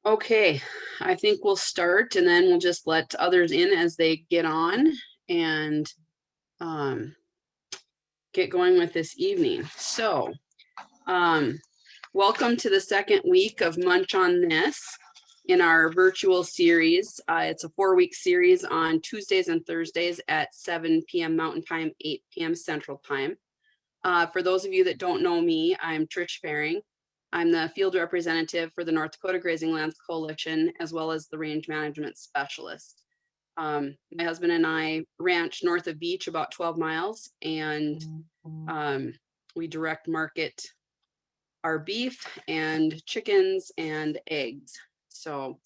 Okay, I think we'll start and then we'll just let others in as they get on and um, get going with this evening. So, um, welcome to the second week of Munch on This in our virtual series. It's a 4-week series on Tuesdays and Thursdays at 7 p.m. Mountain Time, 8 p.m. Central Time. For those of you that don't know me, I'm Trish Faring. I'm the field representative for the North Dakota Grazing Lands Coalition, as well as the range management specialist. My husband and I ranch north of Beach, about 12 miles, and we direct market our beef and chickens and eggs. So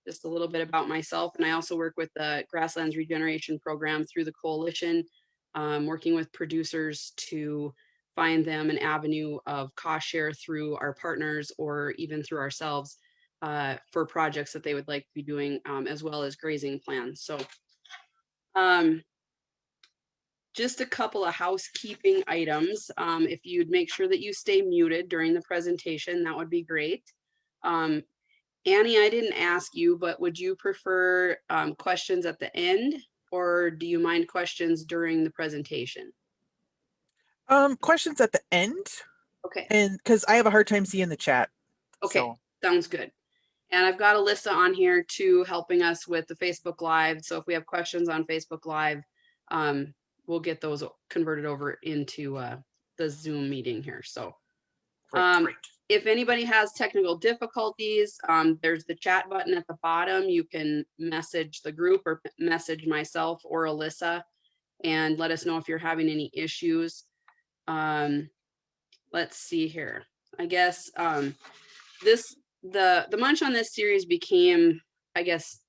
just a little bit about myself. And I also work with the Grasslands Regeneration Program through the coalition, working with producers to find them an avenue of cost share through our partners or even through ourselves for projects that they would like to be doing, as well as grazing plans. So just a couple of housekeeping items. If you'd make sure that you stay muted during the presentation, that would be great. Annie, I didn't ask you, but would you prefer questions at the end, or do you mind questions during the presentation? Questions at the end. Okay. And because I have a hard time seeing the chat. Okay, So. sounds good. And I've got Alyssa on here too, helping us with the Facebook Live. So if we have questions on Facebook Live, we'll get those converted over into the Zoom meeting here. So Great. If anybody has technical difficulties, there's the chat button at the bottom. You can message the group or message myself or Alyssa and let us know if you're having any issues. Let's see here. I guess the Munch on this series became, I guess,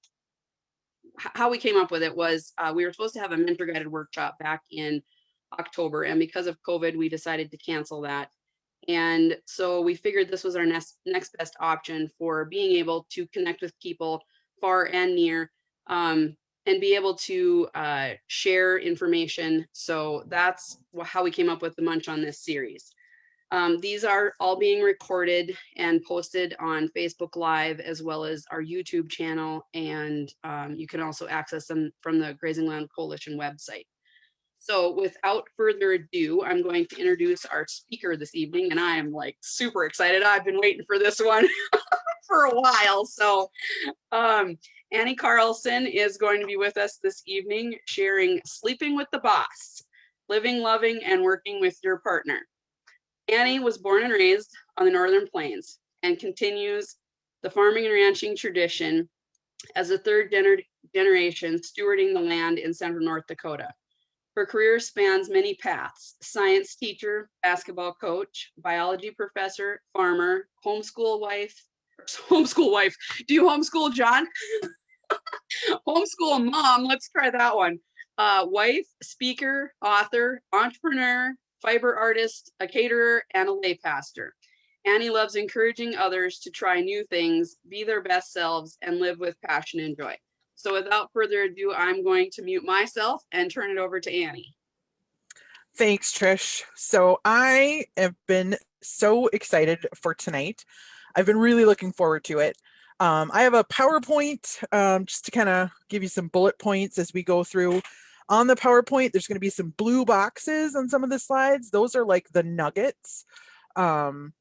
how we came up with it was we were supposed to have a mentor guided workshop back in October, and because of COVID, we decided to cancel that. And so we figured this was our next best option for being able to connect with people far and near, and be able to share information. So that's how we came up with the Munch on this series. These are all being recorded and posted on Facebook Live, as well as our YouTube channel, and you can also access them from the Grazing Land Coalition website. So without further ado, I'm going to introduce our speaker this evening, and I am like super excited. I've been waiting for this one for a while. So Annie Carlson is going to be with us this evening, sharing Sleeping with the Boss, Living, Loving, and Working with Your Partner. Annie was born and raised on the Northern Plains and continues the farming and ranching tradition as a third generation stewarding the land in central North Dakota. Her career spans many paths: science teacher, basketball coach, biology professor, farmer, homeschool wife. Do you homeschool, John? Homeschool mom, let's try that one. Wife, speaker, author, entrepreneur, fiber artist, a caterer, and a lay pastor. Annie loves encouraging others to try new things, be their best selves, and live with passion and joy. So without further ado, I'm going to mute myself and turn it over to Annie. Thanks, Trish. So I have been so excited for tonight. I've been really looking forward to it. I have a PowerPoint just to kind of give you some bullet points as we go through. On the PowerPoint, there's going to be some blue boxes on some of the slides. Those are like the nuggets. All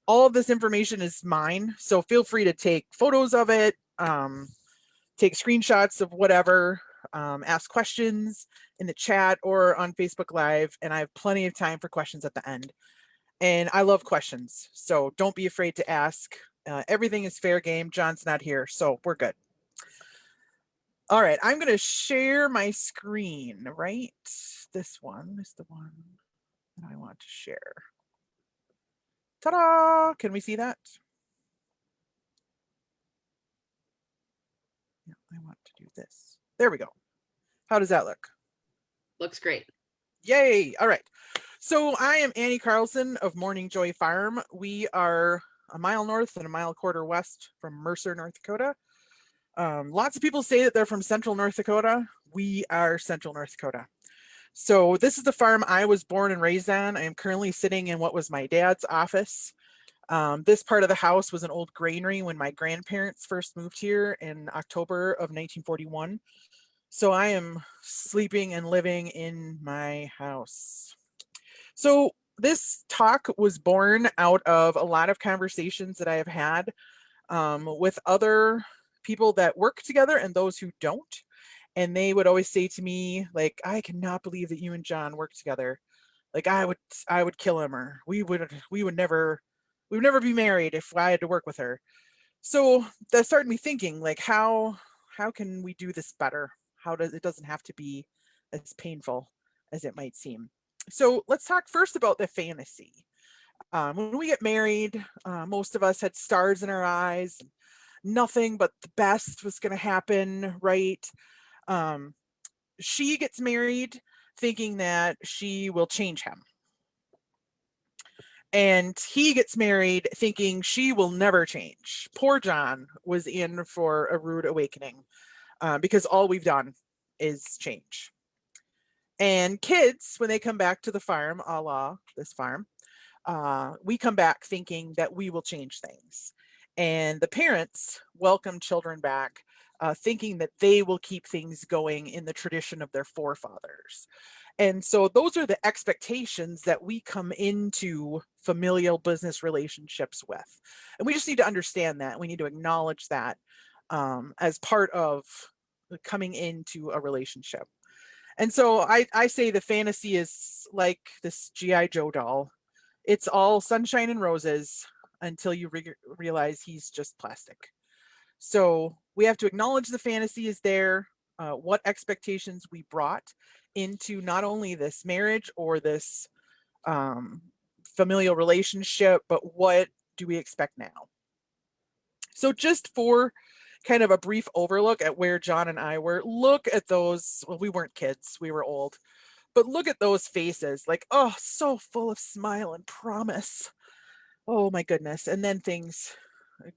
of this information is mine, so feel free to take photos of it, take screenshots of whatever, ask questions in the chat or on Facebook Live, and I have plenty of time for questions at the end. And I love questions, so don't be afraid to ask. Everything is fair game. John's not here, so we're good. All right, I'm going to share my screen, right? This one is the one that I want to share. Ta-da! Can we see that? Yeah, I want to do this. There we go. How does that look? Looks great. Yay! All right. So I am Annie Carlson of Morning Joy Farm. We are a mile north and a mile quarter west from Mercer, North Dakota. Lots of people say that they're from Central North Dakota. We are Central North Dakota. So this is the farm I was born and raised on. I am currently sitting in what was my dad's office. This part of the house was an old granary when my grandparents first moved here in October of 1941. So I am sleeping and living in my house. So this talk was born out of a lot of conversations that I have had with other people that work together and those who don't. And they would always say to me, like, I cannot believe that you and John work together. Like I would kill him, or we would never be married if I had to work with her. So that started me thinking, like, how can we do this better? How does it doesn't have to be as painful as it might seem. So let's talk first about the fantasy. When we get married, most of us had stars in our eyes. Nothing but the best was going to happen, right? Um, she gets married thinking that she will change him. And he gets married thinking she will never change. Poor John was in for a rude awakening because all we've done is change. And kids, when they come back to the farm, a la this farm, we come back thinking that we will change things. And the parents welcome children back thinking that they will keep things going in the tradition of their forefathers. And so those are the expectations that we come into familial business relationships with. And we just need to understand that. We need to acknowledge that as part of coming into a relationship. And so I say the fantasy is like this G.I. Joe doll. It's all sunshine and roses until you realize he's just plastic. So we have to acknowledge the fantasy is there, what expectations we brought into not only this marriage or this um, familial relationship, but what do we expect now? So just for kind of a brief overlook at where John and I were, look at those. Well, we weren't kids, we were old, but look at those faces, like, oh, so full of smile and promise. Oh my goodness. And then things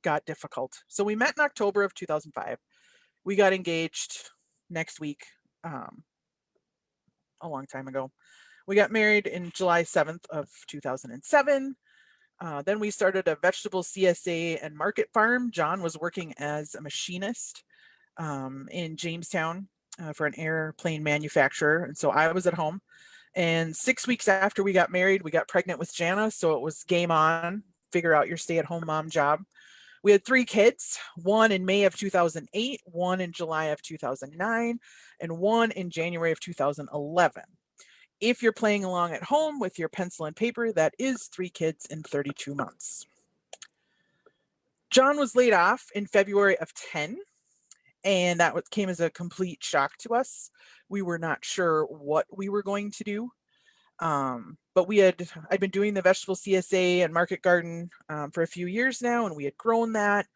got difficult. So we met in October of 2005. We got engaged next week, a long time ago. We got married in July 7th of 2007. Then we started a vegetable CSA and market farm. John was working as a machinist in Jamestown for an airplane manufacturer. And so I was at home. And 6 weeks after we got married, we got pregnant with Jana. So it was game on, figure out your stay-at-home mom job. We had 3 kids, one in May of 2008, one in July of 2009, and one in January of 2011. If you're playing along at home with your pencil and paper, that is 3 kids in 32 months. John was laid off in February of 10, and that came as a complete shock to us. We were not sure what we were going to do. But I'd been doing the vegetable CSA and market garden for a few years now, and we had grown that.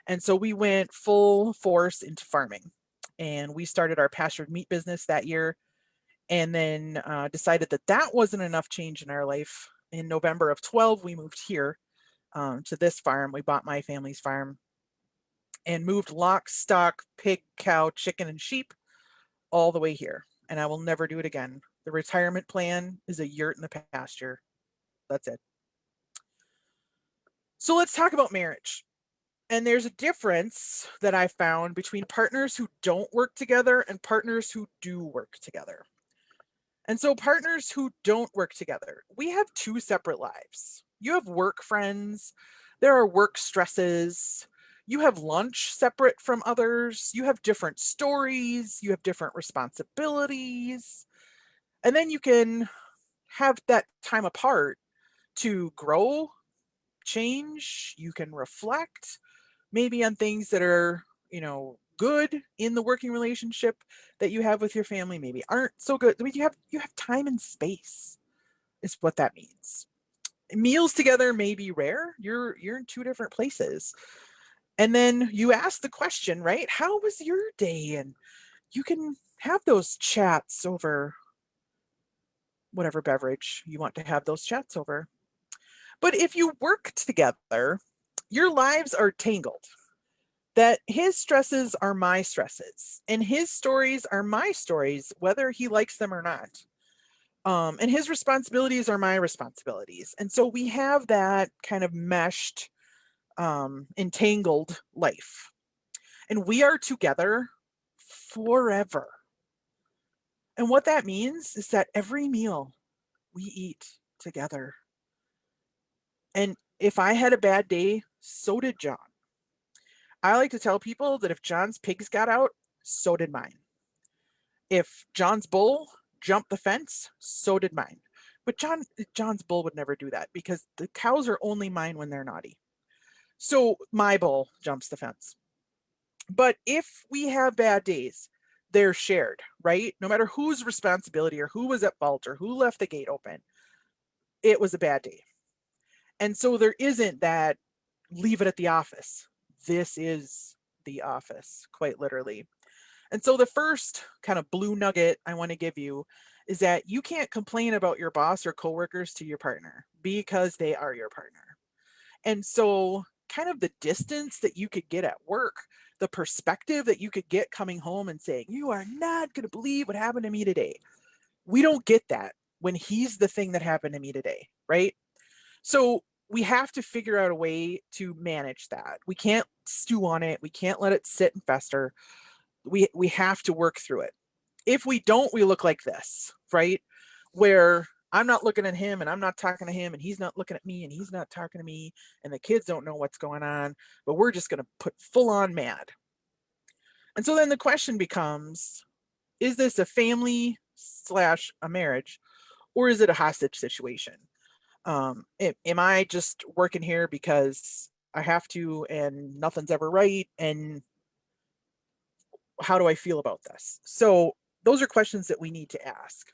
And so we went full force into farming, and we started our pastured meat business that year, and then decided that that wasn't enough change in our life. In November of 12, we moved here to this farm. We bought my family's farm and moved lock, stock, pig, cow, chicken, and sheep all the way here. And I will never do it again. The retirement plan is a yurt in the pasture. That's it. So let's talk about marriage. And there's a difference that I found between partners who don't work together and partners who do work together. And so partners who don't work together, we have 2 separate lives. You have work friends, there are work stresses, you have lunch separate from others, you have different stories, you have different responsibilities. And then you can have that time apart to grow, change, you can reflect maybe on things that are, good in the working relationship that you have with your family, maybe aren't so good. I mean, you have time and space is what that means. Meals together may be rare. You're in 2 different places. And then you ask the question, right? How was your day? And you can have those chats over whatever beverage you want to have those chats over. But if you work together, your lives are tangled. That his stresses are my stresses and his stories are my stories, whether he likes them or not. And his responsibilities are my responsibilities. And so we have that kind of meshed, entangled life. And we are together forever. And what that means is that every meal we eat together. And if I had a bad day, so did John. I like to tell people that if John's pigs got out, so did mine. If John's bull jumped the fence, so did mine. But John's bull would never do that because the cows are only mine when they're naughty. So my bull jumps the fence. But if we have bad days, they're shared, right? No matter whose responsibility or who was at fault or who left the gate open, it was a bad day. And so there isn't that leave it at the office. This is the office, quite literally. And so the first kind of blue nugget I want to give you is that you can't complain about your boss or coworkers to your partner because they are your partner. And so kind of the distance that you could get at work, the perspective that you could get coming home and saying, you are not going to believe what happened to me today. We don't get that when he's the thing that happened to me today, right? So we have to figure out a way to manage that. We can't stew on it. We can't let it sit and fester. We have to work through it. If we don't, we look like this, right? Where I'm not looking at him and I'm not talking to him and he's not looking at me and he's not talking to me and the kids don't know what's going on, but we're just going to put full on mad. And so then the question becomes, is this a family slash a marriage or is it a hostage situation? Am I just working here because I have to and nothing's ever right? And how do I feel about this? So those are questions that we need to ask.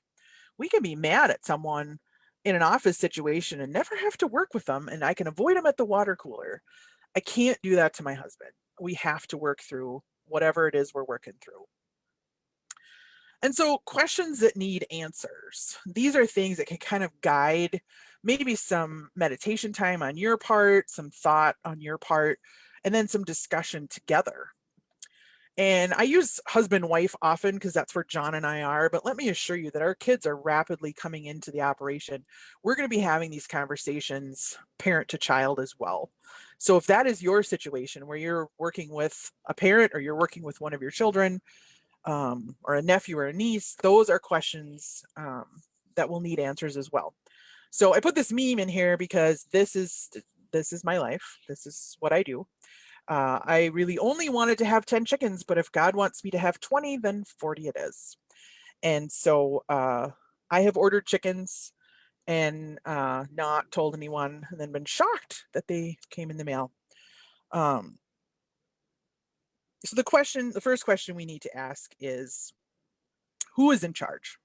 We can be mad at someone in an office situation and never have to work with them, and I can avoid them at the water cooler. I can't do that to my husband. We have to work through whatever it is we're working through. And so questions that need answers. These are things that can kind of guide maybe some meditation time on your part, some thought on your part, and then some discussion together. And I use husband wife often because that's where John and I are. But let me assure you that our kids are rapidly coming into the operation. We're going to be having these conversations parent to child as well. So if that is your situation where you're working with a parent or you're working with one of your children, or a nephew or a niece, those are questions that will need answers as well. So I put this meme in here because this is my life. This is what I do. I really only wanted to have 10 chickens, but if God wants me to have 20, then 40 it is. And so I have ordered chickens and not told anyone and then been shocked that they came in the mail. So the first question we need to ask is, who is in charge?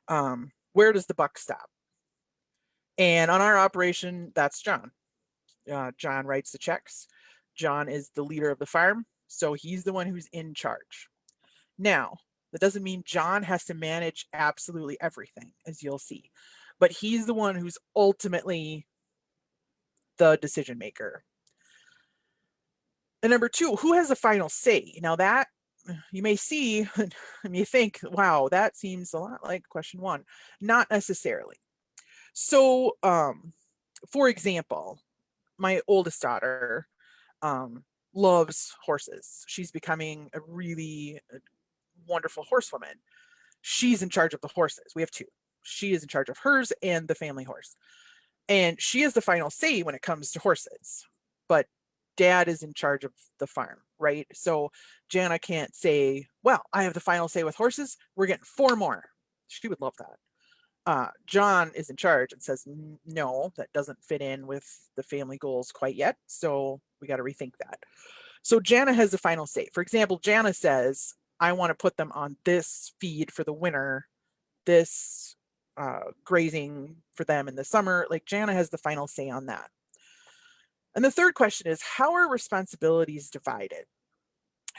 Where does the buck stop? And on our operation, that's John. John writes the checks. John is the leader of the farm, so he's the one who's in charge. Now, that doesn't mean John has to manage absolutely everything, as you'll see, but he's the one who's ultimately the decision maker. And number two, who has the final say? Now that you may see and you think, wow, that seems a lot like question one. Not necessarily. So, for example, my oldest daughter loves horses. She's becoming a really wonderful horsewoman. She's in charge of the horses. We have two. She is in charge of hers and the family horse. And she has the final say when it comes to horses. But dad is in charge of the farm, right? So Jana can't say, well, I have the final say with horses. We're getting 4 more. She would love that. John is in charge and says, no, that doesn't fit in with the family goals quite yet. So we got to rethink that. So Jana has the final say. For example, Jana says, I want to put them on this feed for the winter, this grazing for them in the summer. Like Jana has the final say on that. And the third question is, how are responsibilities divided?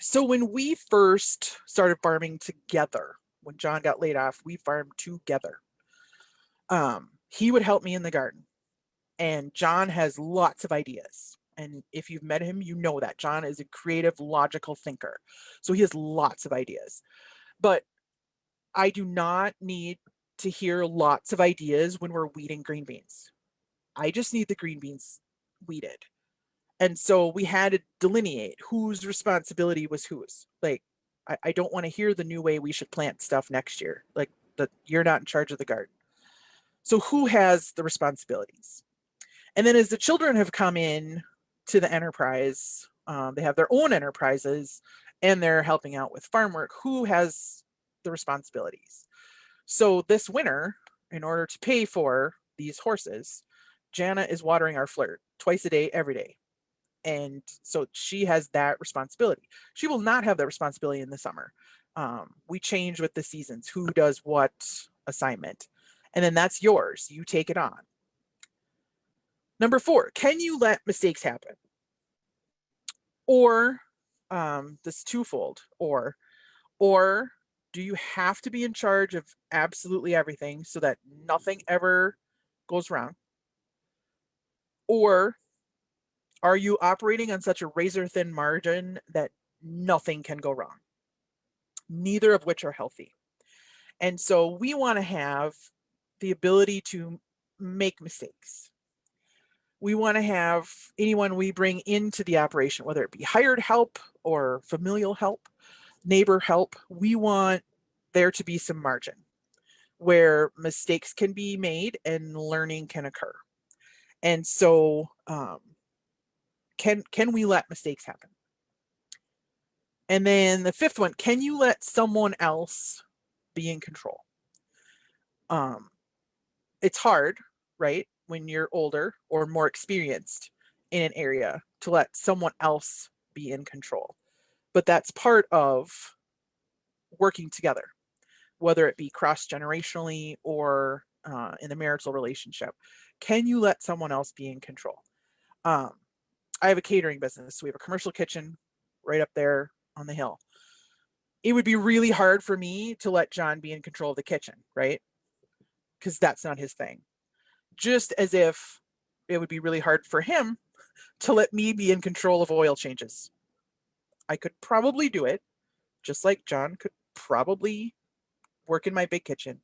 So when we first started farming together, when John got laid off, we farmed together. He would help me in the garden, and John has lots of ideas. And if you've met him, you know that John is a creative, logical thinker. So he has lots of ideas, but I do not need to hear lots of ideas when we're weeding green beans. I just need the green beans weeded. And so we had to delineate whose responsibility was whose. Like, I don't want to hear the new way we should plant stuff next year. Like, you're not in charge of the garden. So who has the responsibilities? And then as the children have come in to the enterprise, they have their own enterprises and they're helping out with farm work. Who has the responsibilities? So this winter, in order to pay for these horses, Jana is watering our flirt twice a day, every day. And so she has that responsibility. She will not have that responsibility in the summer. We change with the seasons, who does what assignment. And then that's yours. You take it on. Number 4, can you let mistakes happen? Or this twofold, or do you have to be in charge of absolutely everything so that nothing ever goes wrong? Or are you operating on such a razor thin margin that nothing can go wrong? Neither of which are healthy. And so we want to have the ability to make mistakes. We want to have anyone we bring into the operation, whether it be hired help or familial help, neighbor help, we want there to be some margin where mistakes can be made and learning can occur. And so can we let mistakes happen? And then the 5th one, can you let someone else be in control? It's hard, right, when you're older or more experienced in an area to let someone else be in control. But that's part of working together, whether it be cross-generationally or in the marital relationship. Can you let someone else be in control? I have a catering business. So we have a commercial kitchen right up there on the hill. It would be really hard for me to let John be in control of the kitchen, right? Because that's not his thing. Just as if it would be really hard for him to let me be in control of oil changes. I could probably do it, just like John could probably work in my big kitchen.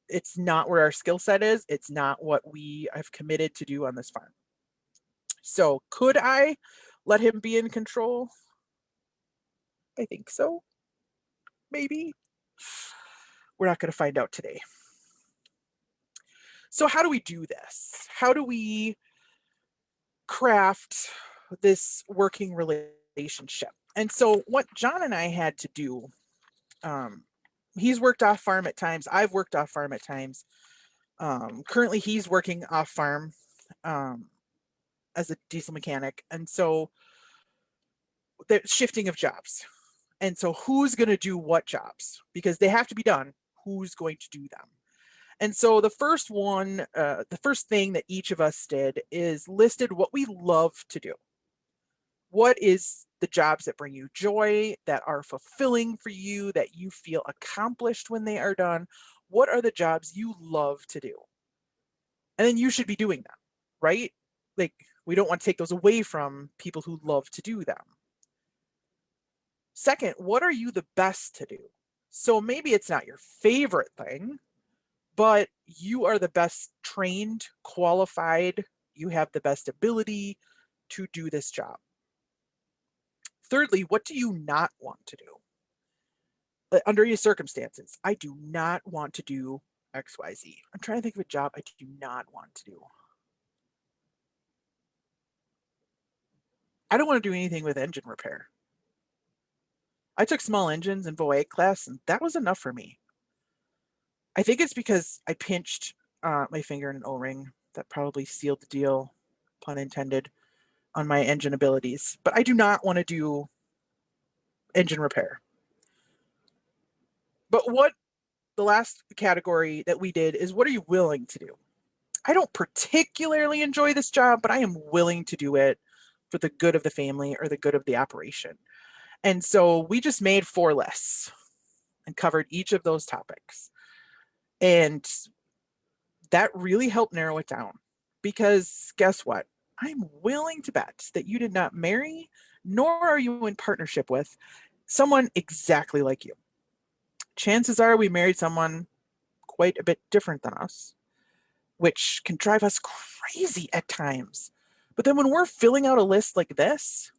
It's not where our skill set is. It's not what we have committed to do on this farm. So could I let him be in control? I think so. Maybe. We're not going to find out today. So how do we do this? How do we craft this working relationship? And so what John and I had to do, he's worked off farm at times. I've worked off farm at times. Currently he's working off farm as a diesel mechanic. And so the shifting of jobs. And so who's going to do what jobs? Because they have to be done. Who's going to do them? And so the first one, the first thing that each of us did is listed what we love to do. What is the jobs that bring you joy, that are fulfilling for you, that you feel accomplished when they are done? What are the jobs you love to do? And then you should be doing them, right? Like, we don't want to take those away from people who love to do them. Second, what are you the best to do? So maybe it's not your favorite thing, but you are the best trained, qualified, you have the best ability to do this job. Thirdly, what do you not want to do? Under any circumstances, I do not want to do XYZ. I'm trying to think of a job I do not want to do. I don't want to do anything with engine repair. I took small engines in VOA class, and that was enough for me. I think it's because I pinched my finger in an O-ring. That probably sealed the deal, pun intended, on my engine abilities. But I do not want to do engine repair. But what the last category that we did is, what are you willing to do? I don't particularly enjoy this job, but I am willing to do it for the good of the family or the good of the operation. And so we just made 4 lists and covered each of those topics. And that really helped narrow it down, because guess what? I'm willing to bet that you did not marry, nor are you in partnership with someone exactly like you. Chances are we married someone quite a bit different than us, which can drive us crazy at times. But then when we're filling out a list like this,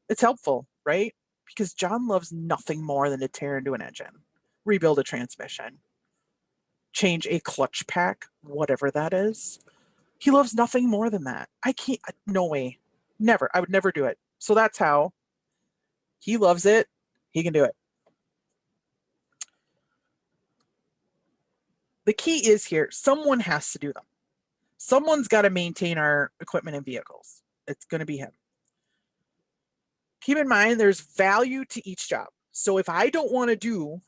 it's helpful, right? Because John loves nothing more than to tear into an engine, rebuild a transmission, change a clutch pack, whatever that is. He loves nothing more than that. I can't, no way. Never. I would never do it. So that's how he loves it. He can do it. The key is here, someone has to do them. Someone's got to maintain our equipment and vehicles. It's going to be him. Keep in mind, there's value to each job. So if I don't want to do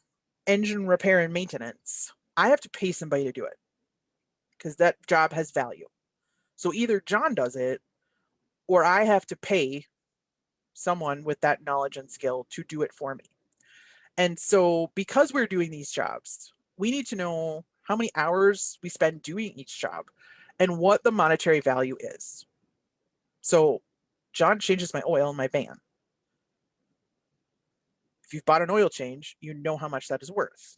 engine repair and maintenance, I have to pay somebody to do it because that job has value. So either John does it or I have to pay someone with that knowledge and skill to do it for me. And so because we're doing these jobs, we need to know how many hours we spend doing each job and what the monetary value is. So John changes my oil in my van. If you've bought an oil change, you know how much that is worth.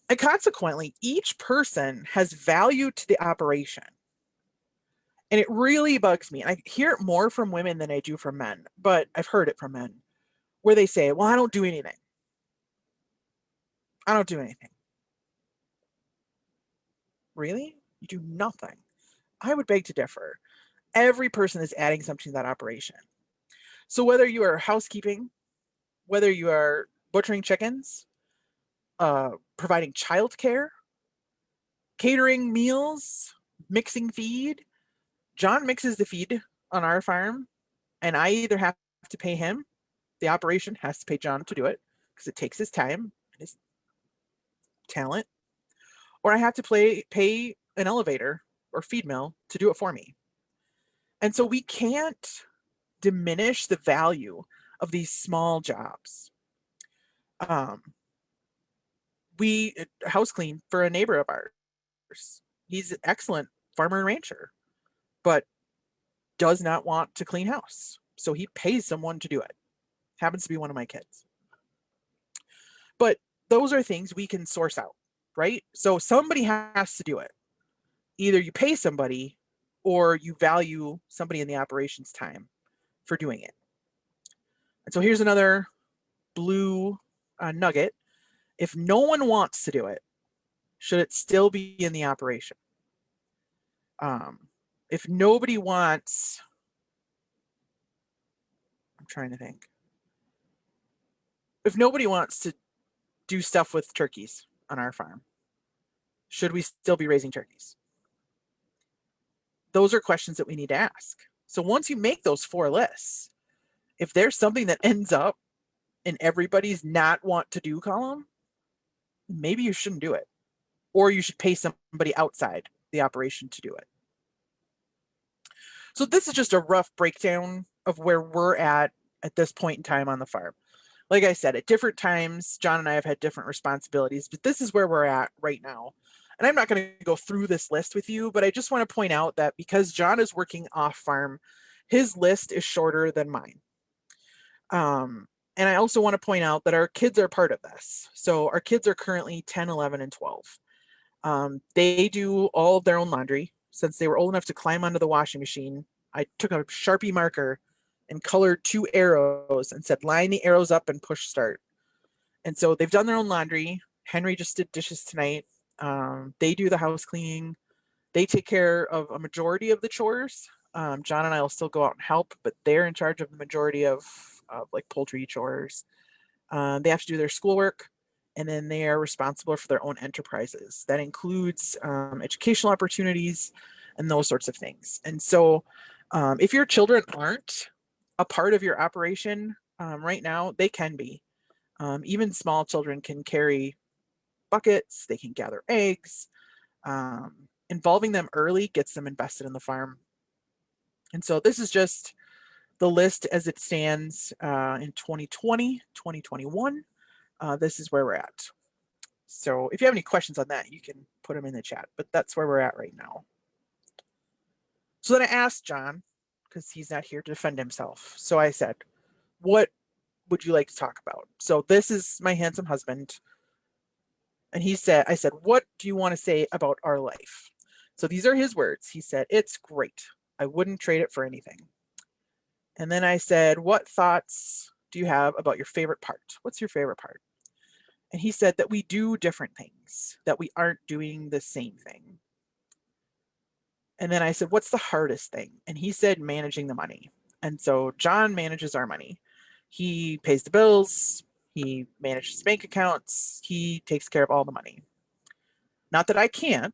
And consequently, each person has value to the operation. And it really bugs me. I hear it more from women than I do from men, but I've heard it from men where they say, well, I don't do anything. I don't do anything. Really? You do nothing? I would beg to differ. Every person is adding something to that operation. So whether you are housekeeping, whether you are butchering chickens, providing childcare, catering meals, mixing feed, John mixes the feed on our farm, and I either have to pay him, the operation has to pay John to do it because it takes his time and his talent, or I have to pay an elevator or feed mill to do it for me. And so we can't diminish the value of these small jobs. We house clean for a neighbor of ours. He's an excellent farmer and rancher, but does not want to clean house. So he pays someone to do it. Happens to be one of my kids. But those are things we can source out, right? So somebody has to do it. Either you pay somebody or you value somebody in the operations time for doing it. And so here's another blue nugget. If no one wants to do it, should it still be in the operation? If nobody wants, I'm trying to think. If nobody wants to do stuff with turkeys on our farm, should we still be raising turkeys? Those are questions that we need to ask. So once you make those 4 lists, if there's something that ends up in everybody's not want to do column, maybe you shouldn't do it. Or you should pay somebody outside the operation to do it. So this is just a rough breakdown of where we're at this point in time on the farm. Like I said, at different times, John and I have had different responsibilities, but this is where we're at right now. And I'm not going to go through this list with you, but I just want to point out that because John is working off farm, his list is shorter than mine. And I also want to point out that our kids are part of this. So our kids are currently 10, 11, and 12. They do all of their own laundry. Since they were old enough to climb onto the washing machine, I took a Sharpie marker and colored 2 arrows and said, line the arrows up and push start. And so they've done their own laundry. Henry just did dishes tonight. They do the house cleaning. They take care of a majority of the chores. John and I will still go out and help, but they're in charge of the majority of like poultry chores. They have to do their schoolwork, and then they are responsible for their own enterprises. That includes educational opportunities and those sorts of things. And so if your children aren't a part of your operation right now, they can be. Even small children can carry buckets, they can gather eggs. Involving them early gets them invested in the farm. And so this is just the list as it stands in 2020, 2021. This is where we're at. So if you have any questions on that, you can put them in the chat, but that's where we're at right now. So then I asked John, because he's not here to defend himself. So I said, what would you like to talk about? So this is my handsome husband. And I said, what do you want to say about our life? So these are his words. He said, it's great. I wouldn't trade it for anything. And then I said, what thoughts do you have about your favorite part? What's your favorite part? And he said that we do different things, that we aren't doing the same thing. And then I said, what's the hardest thing? And he said, managing the money. And so John manages our money. He pays the bills, he manages bank accounts, he takes care of all the money. Not that I can't,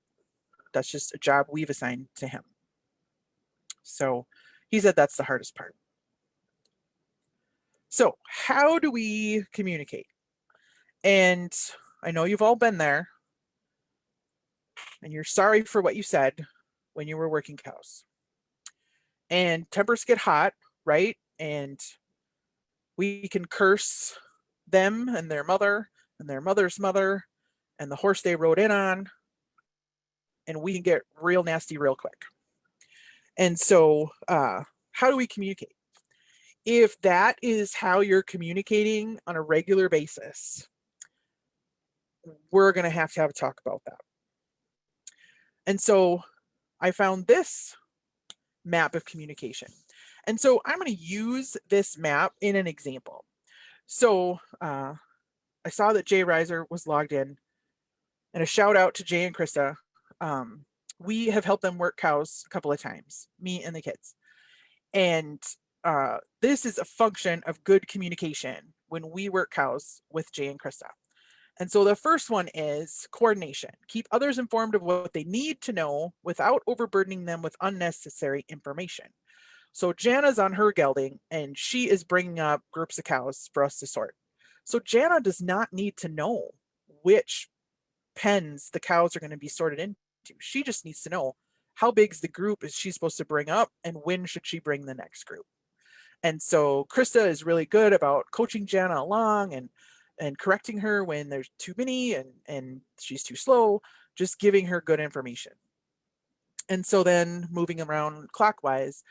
that's just a job we've assigned to him. So he said that's the hardest part. So, how do we communicate? And I know you've all been there, and you're sorry for what you said when you were working cows. And tempers get hot, right? And we can curse them and their mother's mother and the horse they rode in on, and we can get real nasty real quick. And so, how do we communicate? If that is how you're communicating on a regular basis, we're going to have a talk about that. And so I found this map of communication. And so I'm going to use this map in an example. So I saw that Jay Reiser was logged in, and a shout out to Jay and Krista. We have helped them work cows a couple of times, me and the kids. And this is a function of good communication when we work cows with Jay and Krista. And so the first one is coordination. Keep others informed of what they need to know without overburdening them with unnecessary information. So Jana's on her gelding, and she is bringing up groups of cows for us to sort. So Jana does not need to know which pens the cows are going to be sorted into. She just needs to know how big is the group is she supposed to bring up, and when should she bring the next group. And so Krista is really good about coaching Jana along and correcting her when there's too many and she's too slow, just giving her good information. And so then moving around clockwise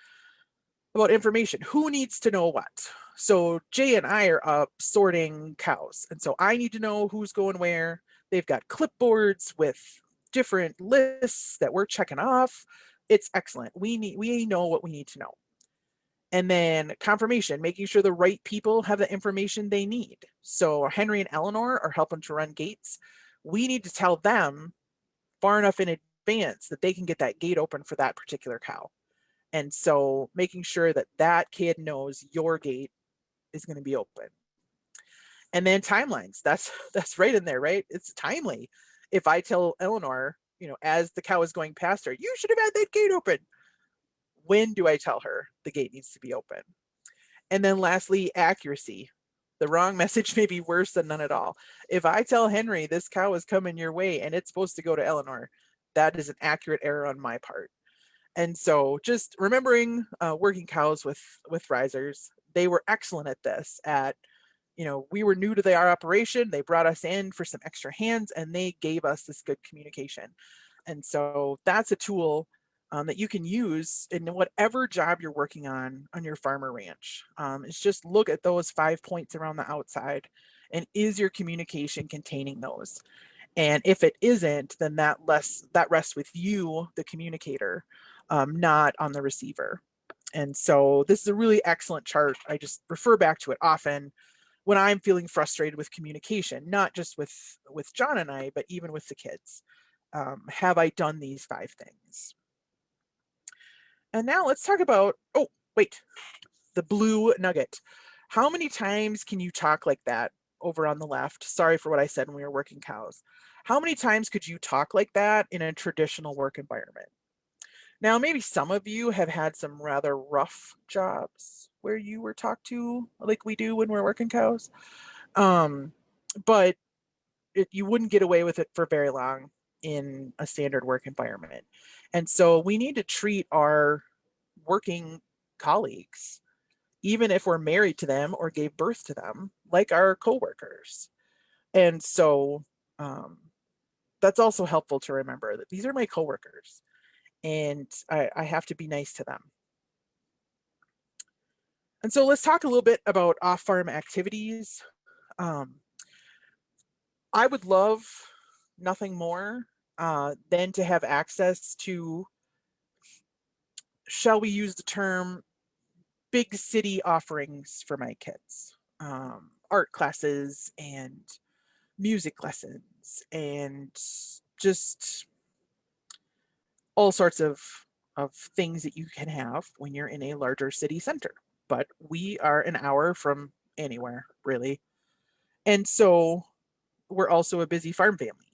about information, who needs to know what? So Jay and I are up sorting cows. And so I need to know who's going where. They've got clipboards with different lists that we're checking off. It's excellent. We know what we need to know. And then confirmation, making sure the right people have the information they need. So Henry and Eleanor are helping to run gates. We need to tell them far enough in advance that they can get that gate open for that particular cow. And so making sure that that kid knows your gate is going to be open. And then timelines, that's right in there, right? It's timely. If I tell Eleanor, as the cow is going past her, you should have had that gate open. When do I tell her the gate needs to be open? And then lastly, accuracy. The wrong message may be worse than none at all. If I tell Henry this cow is coming your way and it's supposed to go to Eleanor, that is an accurate error on my part. And so just remembering working cows with risers, they were excellent at this. We were new to our operation. They brought us in for some extra hands and they gave us this good communication. And so that's a tool that you can use in whatever job you're working on your farmer ranch. It's just look at those 5 points around the outside, and is your communication containing those? And if it isn't, then that rests with you, the communicator, not on the receiver. And so this is a really excellent chart. I just refer back to it often when I'm feeling frustrated with communication, not just with John and I, but even with the kids. Have I done these 5 things? And now let's talk about, the blue nugget. How many times can you talk like that over on the left? Sorry for what I said when we were working cows. How many times could you talk like that in a traditional work environment? Now, maybe some of you have had some rather rough jobs where you were talked to like we do when we're working cows. But you wouldn't get away with it for very long in a standard work environment. And so we need to treat our working colleagues, even if we're married to them or gave birth to them, like our coworkers. And so that's also helpful to remember that these are my coworkers and I have to be nice to them. And so let's talk a little bit about off-farm activities. I would love nothing more than to have access to, shall we use the term, big city offerings for my kids. Art classes and music lessons and just all sorts of things that you can have when you're in a larger city center. But we are an hour from anywhere, really. And so we're also a busy farm family.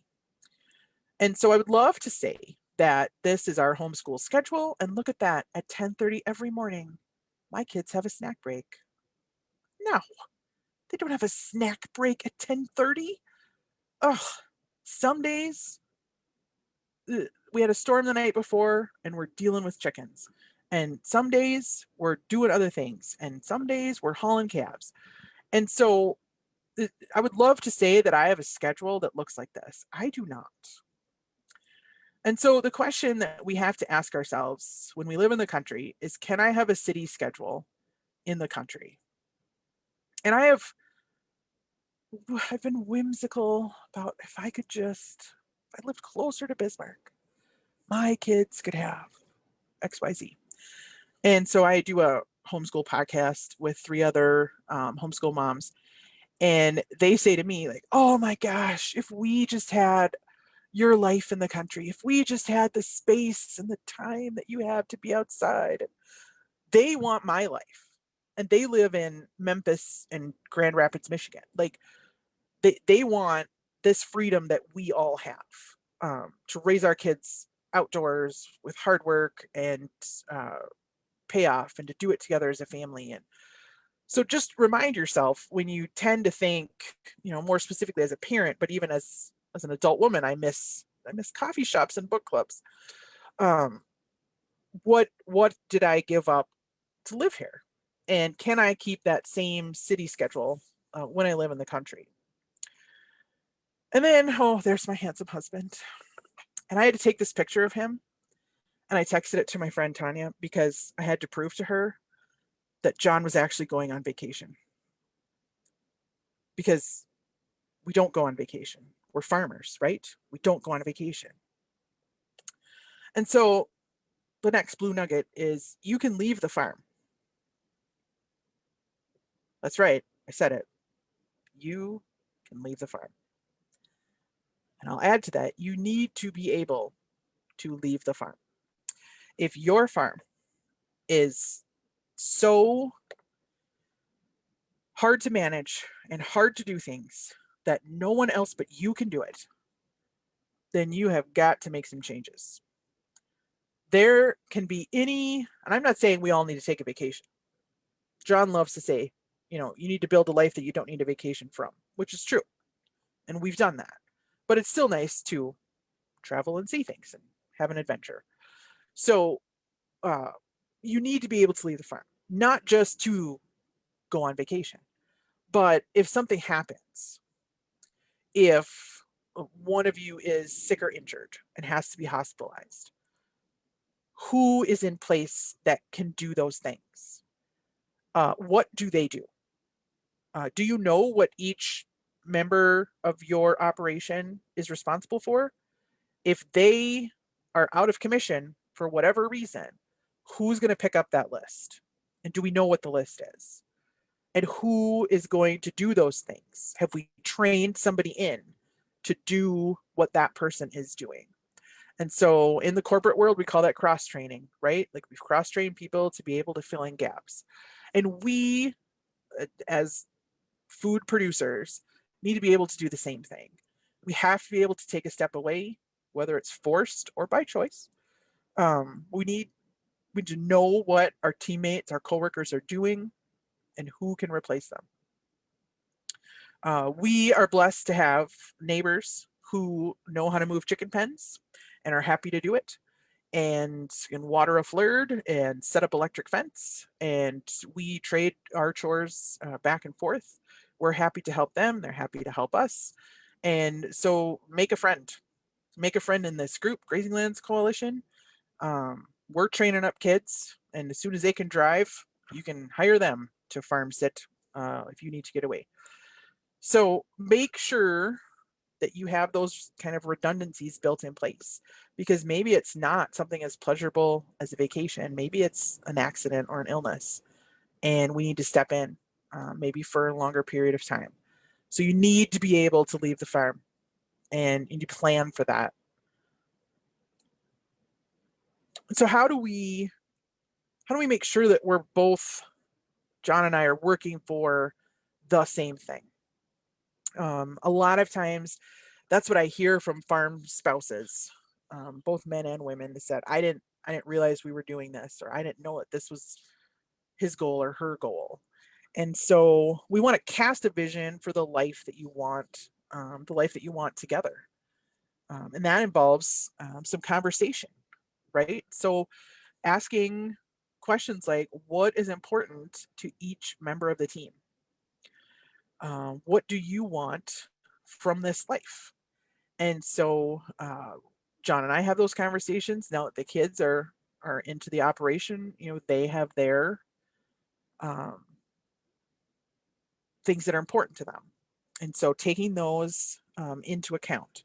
And so I would love to say that this is our homeschool schedule. And look at that, at 10:30 every morning, my kids have a snack break. No, they don't have a snack break at 10:30. Ugh, some days we had a storm the night before and we're dealing with chickens. And some days we're doing other things. And some days we're hauling calves. And so I would love to say that I have a schedule that looks like this. I do not. And so the question that we have to ask ourselves when we live in the country is, can I have a city schedule in the country? And I've been whimsical about, if I lived closer to Bismarck, my kids could have XYZ. And so I do a homeschool podcast with 3 other homeschool moms. And they say to me, like, oh my gosh, if we just had your life in the country, if we just had the space and the time that you have to be outside. They want my life. And they live in Memphis and Grand Rapids, Michigan. Like, they want this freedom that we all have, to raise our kids outdoors with hard work and payoff, and to do it together as a family. And so just remind yourself, when you tend to think, more specifically as a parent, but even as an adult woman, I miss coffee shops and book clubs. What did I give up to live here? And can I keep that same city schedule when I live in the country? And then, oh, there's my handsome husband. And I had to take this picture of him, and I texted it to my friend Tanya because I had to prove to her that John was actually going on vacation. Because we don't go on vacation. We're farmers, right? We don't go on vacation. And so the next blue nugget is, you can leave the farm. That's right. I said it. You can leave the farm. And I'll add to that, you need to be able to leave the farm. If your farm is so hard to manage and hard to do things that no one else but you can do it, then you have got to make some changes. There can be and I'm not saying we all need to take a vacation. John loves to say, you need to build a life that you don't need a vacation from, which is true. And we've done that. But it's still nice to travel and see things and have an adventure. So you need to be able to leave the farm, not just to go on vacation, but if something happens, if one of you is sick or injured and has to be hospitalized, who is in place that can do those things? What do they do? Do you know what each member of your operation is responsible for? If they are out of commission for whatever reason, who's going to pick up that list? And do we know what the list is? And who is going to do those things? Have we trained somebody in to do what that person is doing? And so in the corporate world, we call that cross training, right? Like, we've cross trained people to be able to fill in gaps. And we, as food producers, need to be able to do the same thing. We have to be able to take a step away, whether it's forced or by choice. We need to know what our teammates, our coworkers are doing, and who can replace them. We are blessed to have neighbors who know how to move chicken pens and are happy to do it, and can water a flerd and set up electric fence. And we trade our chores back and forth. We're happy to help them. They're happy to help us. And so make a friend. Make a friend in this group, Grazing Lands Coalition. We're training up kids, and as soon as they can drive, you can hire them to farm sit if you need to get away. So make sure that you have those kind of redundancies built in place, because maybe it's not something as pleasurable as a vacation. Maybe it's an accident or an illness, and we need to step in, maybe for a longer period of time. So you need to be able to leave the farm, and you plan for that. So how do we make sure that we're both, John and I, are working for the same thing? A lot of times that's what I hear from farm spouses, both men and women, that said, I didn't realize we were doing this, or I didn't know that this was his goal or her goal. And so we want to cast a vision for the life that you want together. And that involves some conversation, right? So asking questions like, what is important to each member of the team? What do you want from this life? And so John and I have those conversations now that the kids are into the operation. They have their um, things that are important to them, and so taking those into account,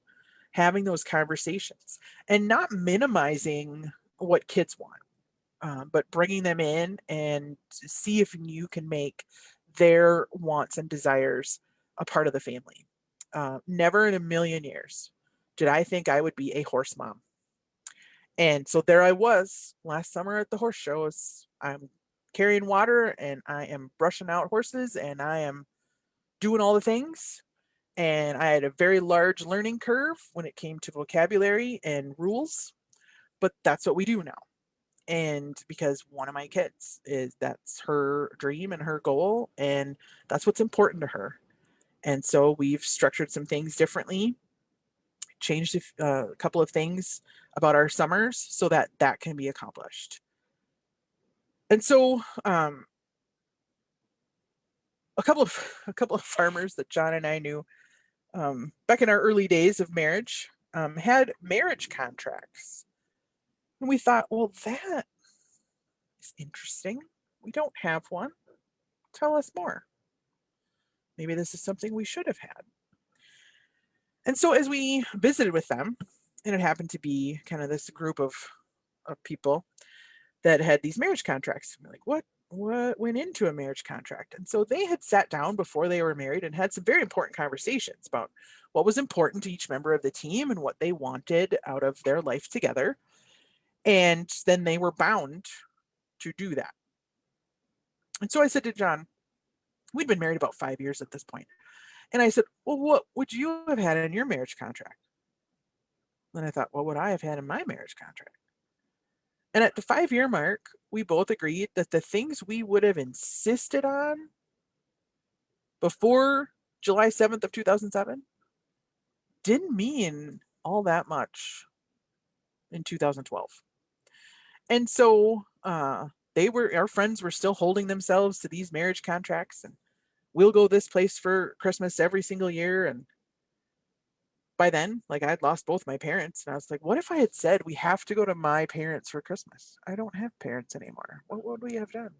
having those conversations, and not minimizing what kids want, but bringing them in and see if you can make their wants and desires a part of the family. Never in a million years did I think I would be a horse mom. And so there I was last summer at the horse shows. I'm carrying water and I am brushing out horses and I am doing all the things. And I had a very large learning curve when it came to vocabulary and rules, but that's what we do now. And because one of my kids that's her dream and her goal, and that's what's important to her. And so we've structured some things differently, changed a couple of things about our summers so that that can be accomplished. And so a couple of farmers that John and I knew back in our early days of marriage had marriage contracts. And we thought, well, that is interesting. We don't have one. Tell us more. Maybe this is something we should have had. And so as we visited with them, and it happened to be kind of this group of people that had these marriage contracts, we're like, what went into a marriage contract? And so they had sat down before they were married and had some very important conversations about what was important to each member of the team and what they wanted out of their life together. And then they were bound to do that. And so I said to John, we'd been married about 5 years at this point. And I said, well, what would you have had in your marriage contract? Then I thought, what would I have had in my marriage contract? And at the 5 year mark, we both agreed that the things we would have insisted on before July 7th of 2007 didn't mean all that much in 2012. And so our friends were still holding themselves to these marriage contracts, and we'll go this place for Christmas every single year. And by then, like, I'd lost both my parents, and I was like, what if I had said we have to go to my parents for Christmas? I don't have parents anymore. What would we have done?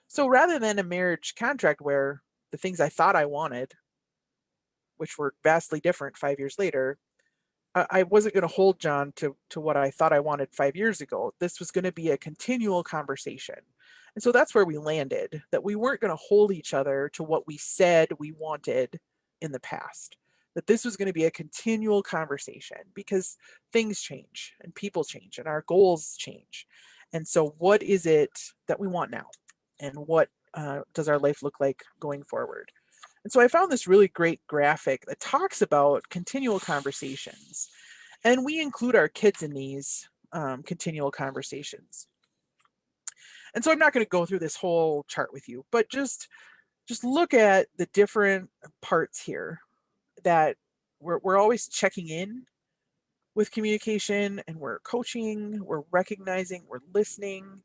So rather than a marriage contract where the things I thought I wanted, which were vastly different 5 years later, I wasn't going to hold John to what I thought I wanted 5 years ago. This was going to be a continual conversation. And so that's where we landed, that we weren't going to hold each other to what we said we wanted in the past, that this was going to be a continual conversation because things change and people change and our goals change. And so what is it that we want now? And what does our life look like going forward? And so I found this really great graphic that talks about continual conversations. And we include our kids in these continual conversations. And so I'm not going to go through this whole chart with you, but just look at the different parts here that we're always checking in with communication, and we're coaching, we're recognizing, we're listening.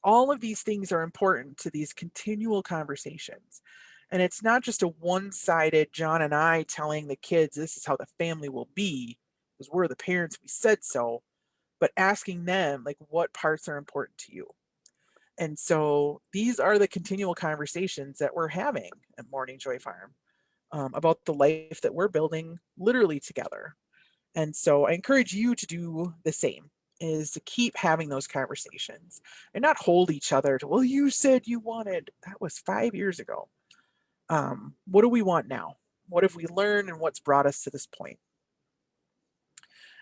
All of these things are important to these continual conversations. And it's not just a one-sided John and I telling the kids this is how the family will be because we're the parents, we said so, but asking them, like, what parts are important to you? And so these are the continual conversations that we're having at Morning Joy Farm. about the life that we're building literally together. And so I encourage you to do the same, is to keep having those conversations and not hold each other to, well, you said you wanted, that was 5 years ago. What do we want now? What have we learned and what's brought us to this point?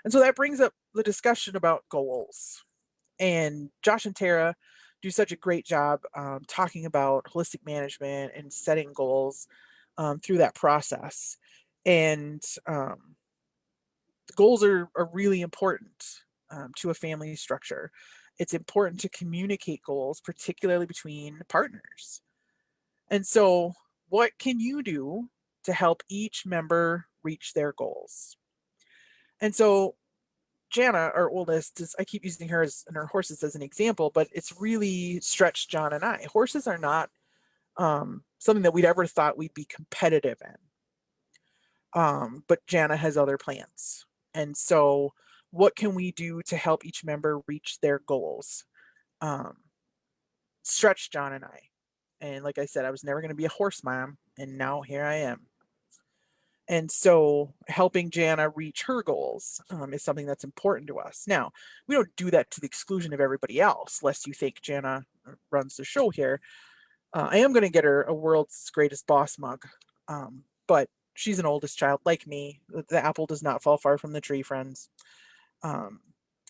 And so that brings up the discussion about goals. And Josh and Tara do such a great job talking about holistic management and setting goals through that process. And the goals are really important to a family structure. It's important to communicate goals, particularly between partners. And so, what can you do to help each member reach their goals? And so, Jana, our oldest, I keep using her and her horses as an example, but it's really stretched John and I. Horses are not something that we'd ever thought we'd be competitive in. But Jana has other plans. And so, what can we do to help each member reach their goals? Stretch John and I. And like I said, I was never going to be a horse mom, and now here I am. And so helping Jana reach her goals is something that's important to us. Now, we don't do that to the exclusion of everybody else, lest you think Jana runs the show here. I am going to get her a world's greatest boss mug, but she's an oldest child like me. The apple does not fall far from the tree, friends.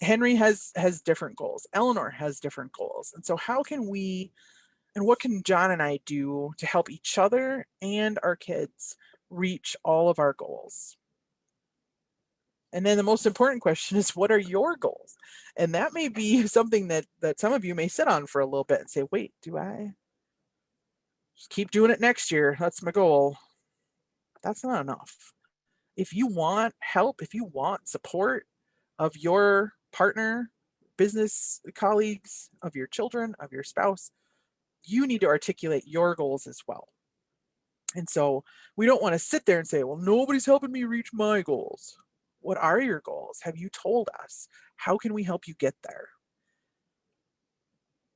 Henry has different goals. Eleanor has different goals. And so how can we, and what can John and I do to help each other and our kids reach all of our goals? And then the most important question is, what are your goals? And that may be something that some of you may sit on for a little bit and say, wait, do I just keep doing it next year? That's my goal. That's not enough. If you want help, if you want support of your partner, business colleagues, of your children, of your spouse, you need to articulate your goals as well. And so we don't want to sit there and say, well, nobody's helping me reach my goals. What are your goals? Have you told us? How can we help you get there?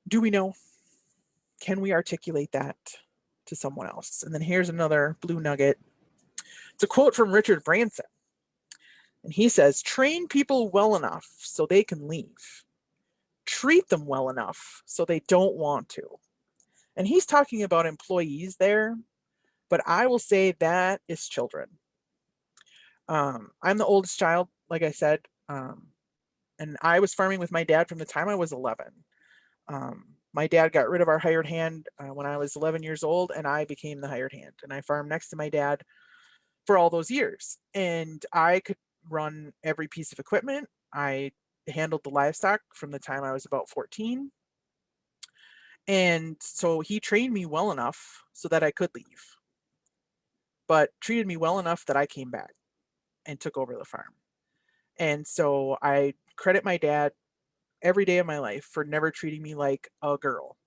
Do we know? Can we articulate that to someone else? And then here's another blue nugget. It's a quote from Richard Branson. And he says, train people well enough so they can leave. Treat them well enough so they don't want to. And he's talking about employees there, but I will say that is children. I'm the oldest child, like I said, and I was farming with my dad from the time I was 11. My dad got rid of our hired hand when I was 11 years old, and I became the hired hand. And I farmed next to my dad for all those years. And I could run every piece of equipment. I handled the livestock from the time I was about 14. And so he trained me well enough so that I could leave, but treated me well enough that I came back and took over the farm. And so I credit my dad every day of my life for never treating me like a girl,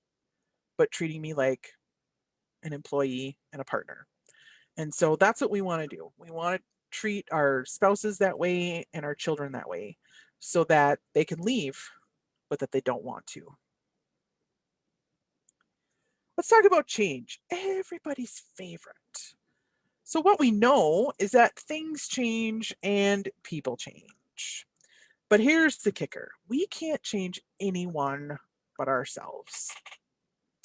but treating me like an employee and a partner. And so that's what we want to do. We want to treat our spouses that way and our children that way so that they can leave, but that they don't want to. Let's talk about change, everybody's favorite. So what we know is that things change and people change. But here's the kicker. We can't change anyone but ourselves.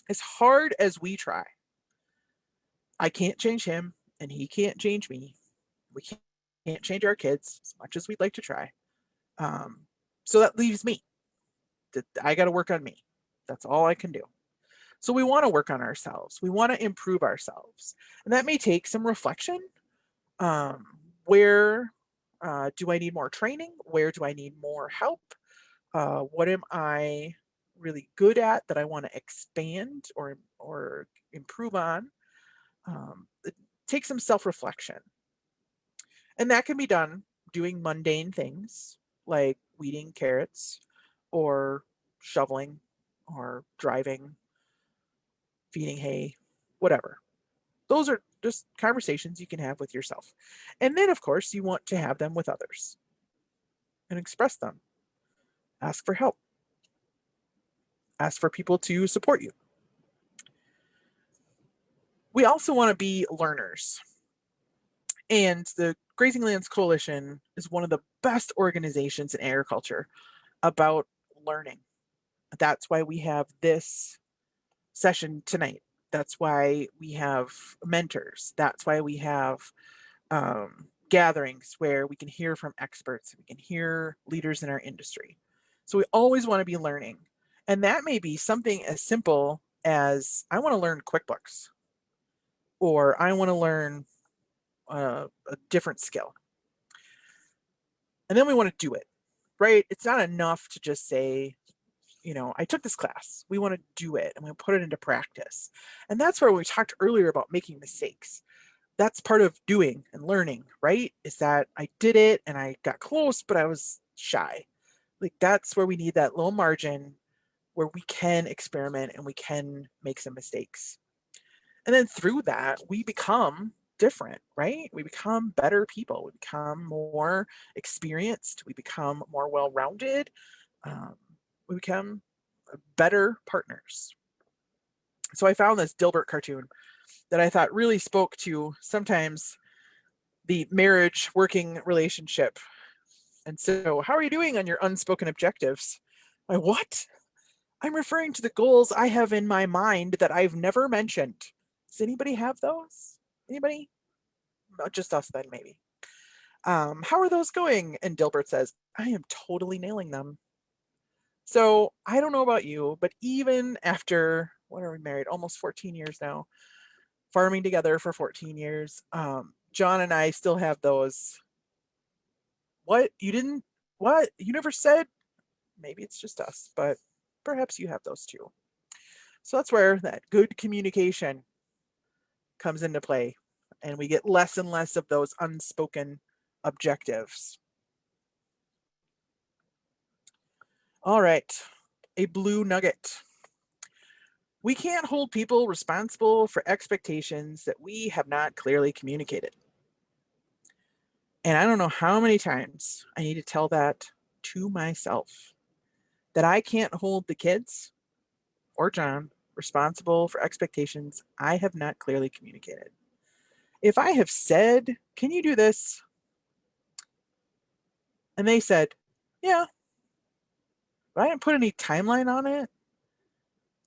As hard as we try, I can't change him and he can't change me. We can't change our kids as much as we'd like to try. So that leaves me. I got to work on me. That's all I can do. So we want to work on ourselves. We want to improve ourselves. And that may take some reflection. Where do I need more training? Where do I need more help? What am I really good at that I want to expand or improve on? Take some self-reflection. And that can be done doing mundane things like weeding carrots or shoveling or driving, feeding hay, whatever. Those are just conversations you can have with yourself. And then, of course, you want to have them with others and express them. Ask for help. Ask for people to support you. We also want to be learners. And the Grazing Lands Coalition is one of the best organizations in agriculture about learning. That's why we have this session tonight. That's why we have mentors. That's why we have gatherings where we can hear from experts, we can hear leaders in our industry. So we always want to be learning. And that may be something as simple as I want to learn QuickBooks, or I want to learn a different skill. And then we want to do it, right? It's not enough to just say, I took this class. We want to do it and we put it into practice. And that's where we talked earlier about making mistakes. That's part of doing and learning, right? Is that I did it and I got close, but I was shy. Like that's where we need that little margin where we can experiment and we can make some mistakes. And then through that, we become different, right? We become better people. We become more experienced. We become more well-rounded. We become better partners. So I found this Dilbert cartoon that I thought really spoke to sometimes the marriage working relationship. And so, how are you doing on your unspoken objectives? What? I'm referring to the goals I have in my mind that I've never mentioned. Does anybody have those? Anybody? Not just us then, maybe. How are those going? And Dilbert says, I am totally nailing them. So I don't know about you, but even after, what are we married? Almost 14 years now, farming together for 14 years. John and I still have those. What? You didn't? What? You never said? Maybe it's just us, but perhaps you have those too. So that's where that good communication comes into play. And we get less and less of those unspoken objectives. All right, a blue nugget. We can't hold people responsible for expectations that we have not clearly communicated. And I don't know how many times I need to tell that to myself, that I can't hold the kids or John responsible for expectations I have not clearly communicated. If I have said, can you do this? And they said, yeah, but I didn't put any timeline on it.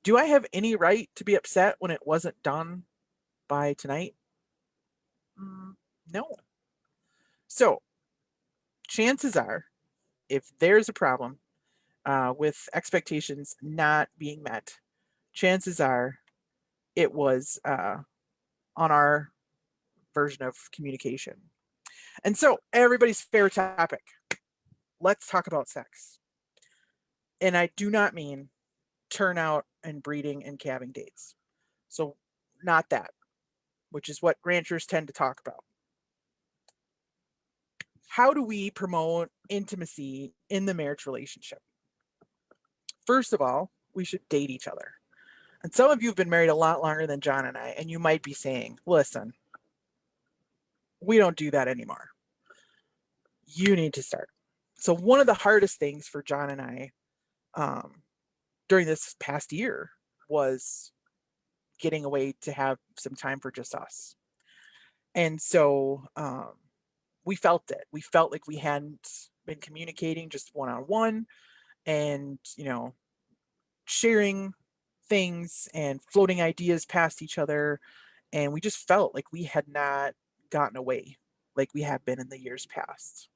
Do I have any right to be upset when it wasn't done by tonight? No. So chances are, if there's a problem with expectations not being met, chances are it was on our version of communication. And so everybody's favorite topic, let's talk about sex. And I do not mean turnout and breeding and calving dates. So not that, which is what ranchers tend to talk about. How do we promote intimacy in the marriage relationship? First of all, we should date each other. And some of you have been married a lot longer than John and I, and you might be saying, listen, we don't do that anymore. You need to start. So one of the hardest things for John and I during this past year was getting away to have some time for just us. And so we felt it. We felt like we hadn't been communicating just one-on-one and, sharing things and floating ideas past each other. And we just felt like we had not gotten away like we have been in the years past.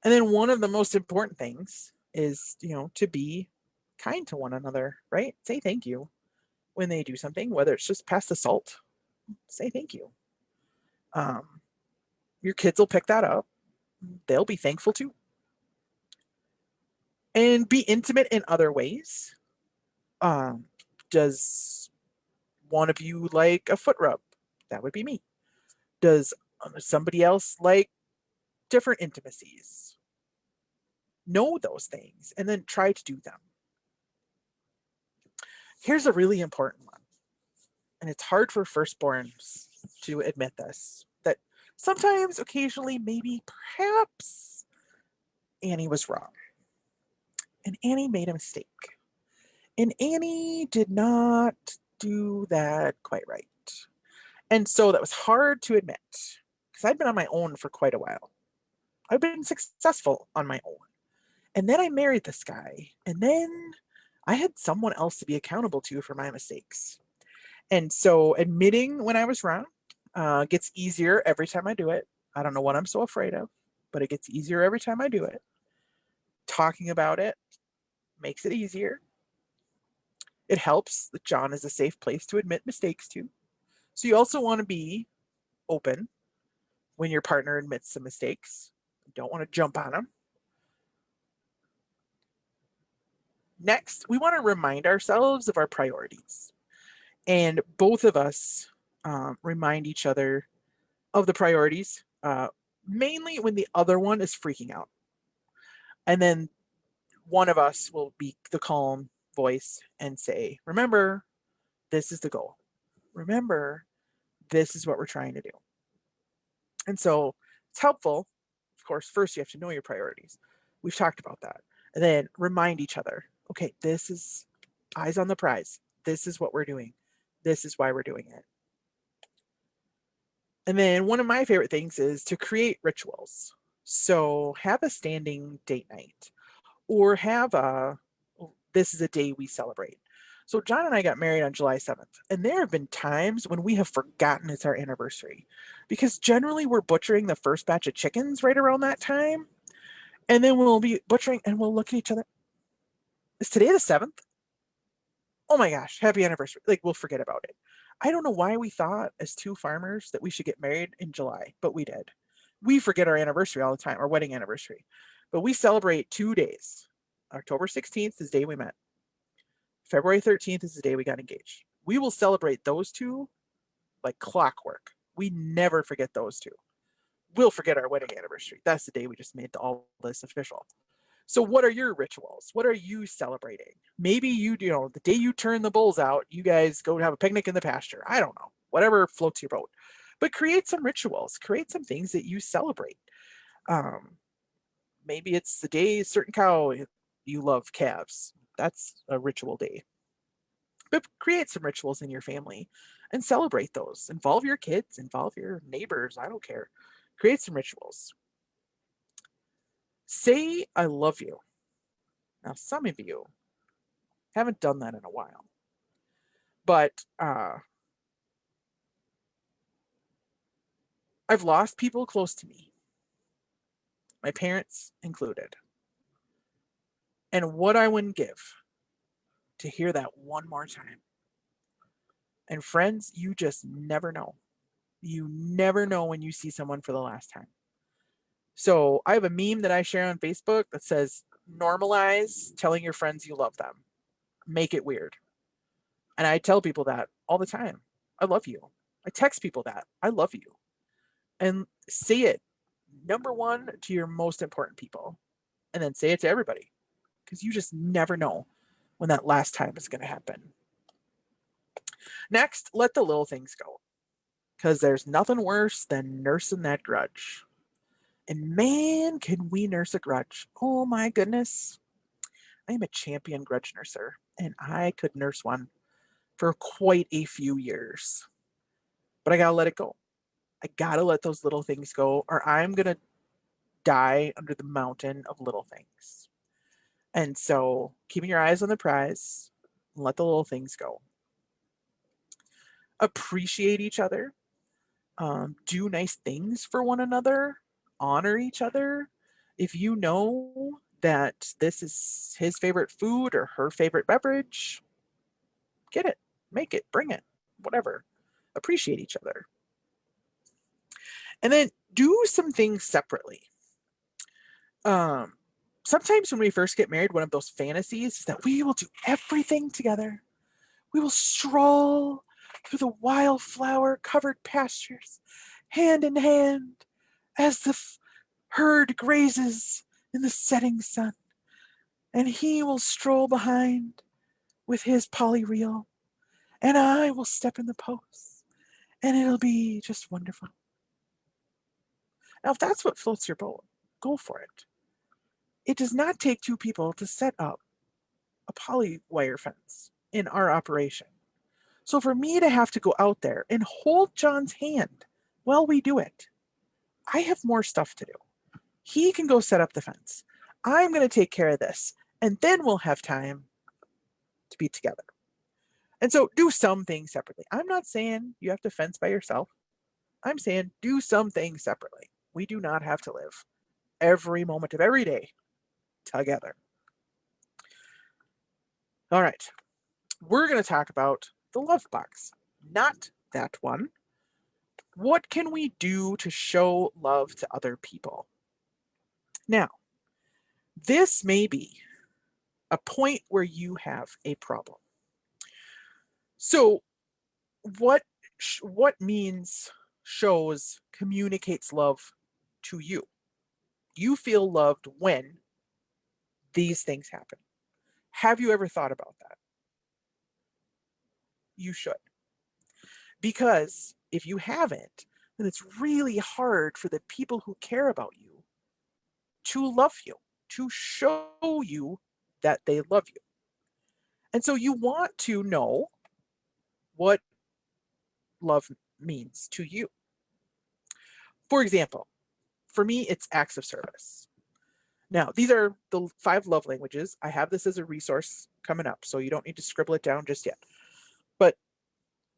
And then one of the most important things is, to be kind to one another, right? Say thank you when they do something, whether it's just pass the salt, say thank you. Your kids will pick that up. They'll be thankful too. And be intimate in other ways. Does one of you like a foot rub? That would be me. Does somebody else like different intimacies? Know those things and then try to do them. Here's a really important one. And it's hard for firstborns to admit this, that sometimes, occasionally, maybe, perhaps, Annie was wrong. And Annie made a mistake. And Annie did not do that quite right. And so that was hard to admit because I'd been on my own for quite a while. I've been successful on my own. And then I married this guy. And then I had someone else to be accountable to for my mistakes. And so admitting when I was wrong gets easier every time I do it. I don't know what I'm so afraid of, but it gets easier every time I do it. Talking about it makes it easier. It helps that John is a safe place to admit mistakes to. So you also want to be open when your partner admits some mistakes. You don't want to jump on them. Next, we want to remind ourselves of our priorities. And both of us remind each other of the priorities, mainly when the other one is freaking out. And then one of us will be the calm voice and say, remember, this is the goal. Remember, this is what we're trying to do. And so it's helpful. Of course, first you have to know your priorities. We've talked about that. And then remind each other, okay, this is eyes on the prize. This is what we're doing. This is why we're doing it. And then one of my favorite things is to create rituals. So have a standing date night or have this is a day we celebrate. So John and I got married on July 7th, and there have been times when we have forgotten it's our anniversary because generally we're butchering the first batch of chickens right around that time. And then we'll be butchering and we'll look at each other. Is today the 7th? Oh my gosh, happy anniversary. Like we'll forget about it. I don't know why we thought as two farmers that we should get married in July, but we did. We forget our anniversary all the time, our wedding anniversary. But we celebrate 2 days. October 16th is the day we met. February 13th is the day we got engaged. We will celebrate those two like clockwork. We never forget those two. We'll forget our wedding anniversary. That's the day we just made all this official. So what are your rituals? What are you celebrating? Maybe the day you turn the bulls out, you guys go have a picnic in the pasture. I don't know. Whatever floats your boat. But create some rituals. Create some things that you celebrate. Maybe it's the day a certain cow, you love calves. That's a ritual day. But create some rituals in your family and celebrate those. Involve your kids, involve your neighbors. I don't care. Create some rituals. Say, I love you. Now, some of you haven't done that in a while, but I've lost people close to me, my parents included. And what I wouldn't give to hear that one more time. And friends, you just never know. You never know when you see someone for the last time. So I have a meme that I share on Facebook that says, normalize telling your friends you love them. Make it weird. And I tell people that all the time. I love you. I text people that. I love you. And say it, number one, to your most important people. And then say it to everybody. Because you just never know when that last time is going to happen. Next, let the little things go. Because there's nothing worse than nursing that grudge. And man, can we nurse a grudge. Oh my goodness. I am a champion grudge nurser. And I could nurse one for quite a few years. But I got to let it go. I got to let those little things go, or I'm going to die under the mountain of little things. And so keeping your eyes on the prize, let the little things go. Appreciate each other. Do nice things for one another. Honor each other. If you know that this is his favorite food or her favorite beverage, get it, make it, bring it, whatever. Appreciate each other. And then do some things separately. Sometimes when we first get married, one of those fantasies is that we will do everything together. We will stroll through the wildflower covered pastures, hand in hand, as the herd grazes in the setting sun. And he will stroll behind with his poly reel, and I will step in the post, and it'll be just wonderful. Now, if that's what floats your boat, go for it. It does not take two people to set up a poly wire fence in our operation. So for me to have to go out there and hold John's hand while we do it, I have more stuff to do. He can go set up the fence. I'm going to take care of this. And then we'll have time to be together. And so do some things separately. I'm not saying you have to fence by yourself. I'm saying do some things separately. We do not have to live every moment of every day together. All right. We're going to talk about the love box, not that one. What can we do to show love to other people? Now, this may be a point where you have a problem. So, what means shows communicates love to you? You feel loved when these things happen. Have you ever thought about that? You should. Because if you haven't, then it's really hard for the people who care about you to love you, to show you that they love you. And so you want to know what love means to you. For example, for me, it's acts of service. Now, these are the 5 love languages. I have this as a resource coming up, so you don't need to scribble it down just yet. But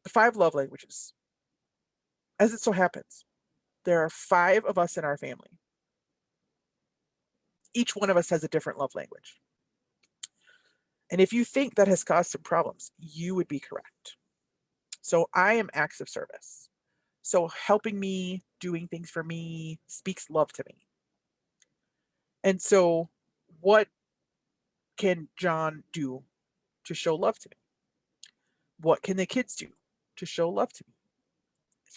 the 5 love languages, as it so happens, there are 5 of us in our family. Each one of us has a different love language. And if you think that has caused some problems, you would be correct. So I am acts of service. So helping me, doing things for me, speaks love to me. And so what can John do to show love to me? What can the kids do to show love to me?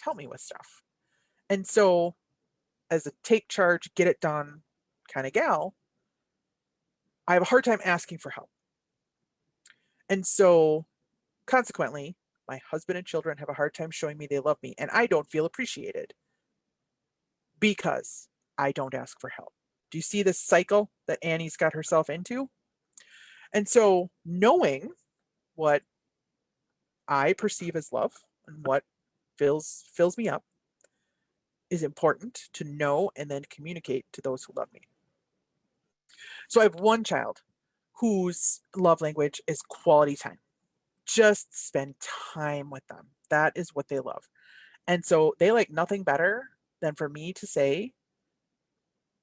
Help me with stuff. And so as a take charge, get it done kind of gal, I have a hard time asking for help. And so consequently, my husband and children have a hard time showing me they love me, and I don't feel appreciated because I don't ask for help. Do you see this cycle that Annie's got herself into? And so knowing what I perceive as love and what fills me up is important to know and then communicate to those who love me. So I have one child whose love language is quality time. Just spend time with them. That is what they love. And so they like nothing better than for me to say,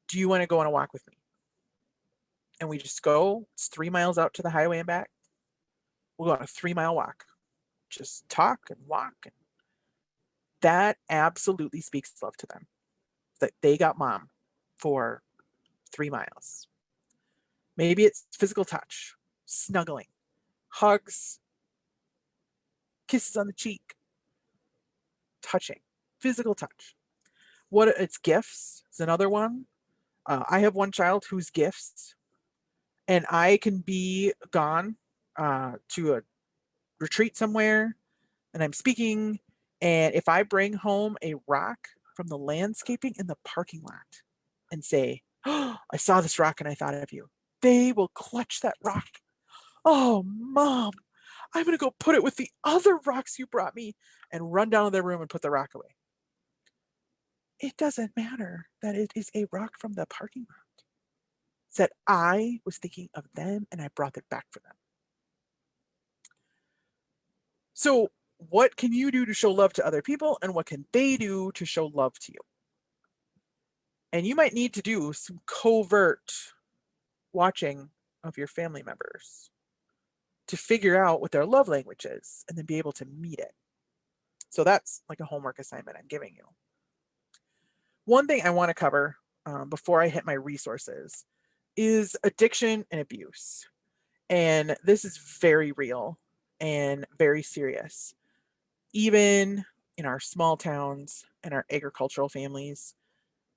do you want to go on a walk with me? And we just go, it's 3 miles out to the highway and back. We'll go on a 3-mile walk. Just talk and walk. And that absolutely speaks love to them. That they got mom for 3 miles. Maybe it's physical touch, snuggling, hugs, kisses on the cheek, touching, physical touch. What it's gifts is another one. I have one child whose gifts, and I can be gone to a retreat somewhere, and I'm speaking, and if I bring home a rock from the landscaping in the parking lot and say, oh, I saw this rock and I thought of you, they will clutch that rock. Oh, mom, I'm going to go put it with the other rocks you brought me, and run down to their room and put the rock away. It doesn't matter that it is a rock from the parking lot. It's that I was thinking of them and I brought it back for them. So what can you do to show love to other people, and what can they do to show love to you? And you might need to do some covert watching of your family members to figure out what their love language is and then be able to meet it. So that's like a homework assignment I'm giving you. One thing I want to cover before I hit my resources is addiction and abuse. And this is very real and very serious. Even in our small towns and our agricultural families,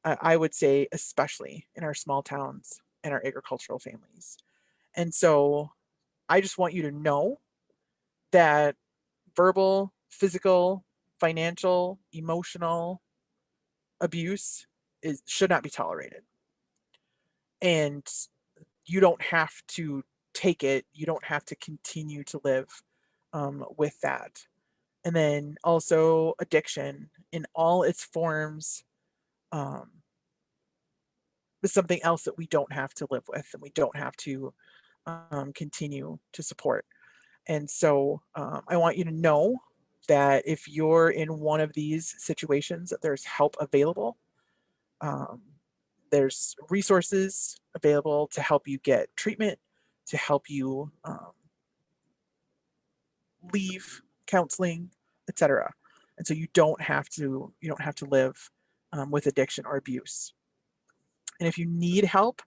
I would say especially in our small towns and our agricultural families. And so I just want you to know that verbal, physical, financial, emotional abuse should not be tolerated. And you don't have to take it. You don't have to continue to live with that. And then also addiction in all its forms um, is something else that we don't have to live with and we don't have to continue to support. And so I want you to know that if you're in one of these situations, that there's help available. Um, there's resources available to help you get treatment, to help you leave counseling, etc. And so you don't have to live with addiction or abuse. And if you need help,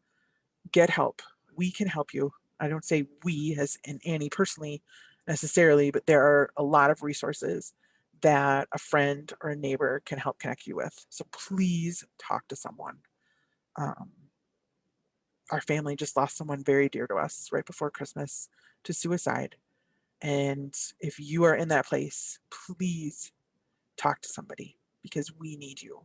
get help. We can help you. I don't say we as in Annie personally necessarily, but there are a lot of resources that a friend or a neighbor can help connect you with. So please talk to someone. Um, our family just lost someone very dear to us right before Christmas to suicide. And if you are in that place, please talk to somebody because we need you.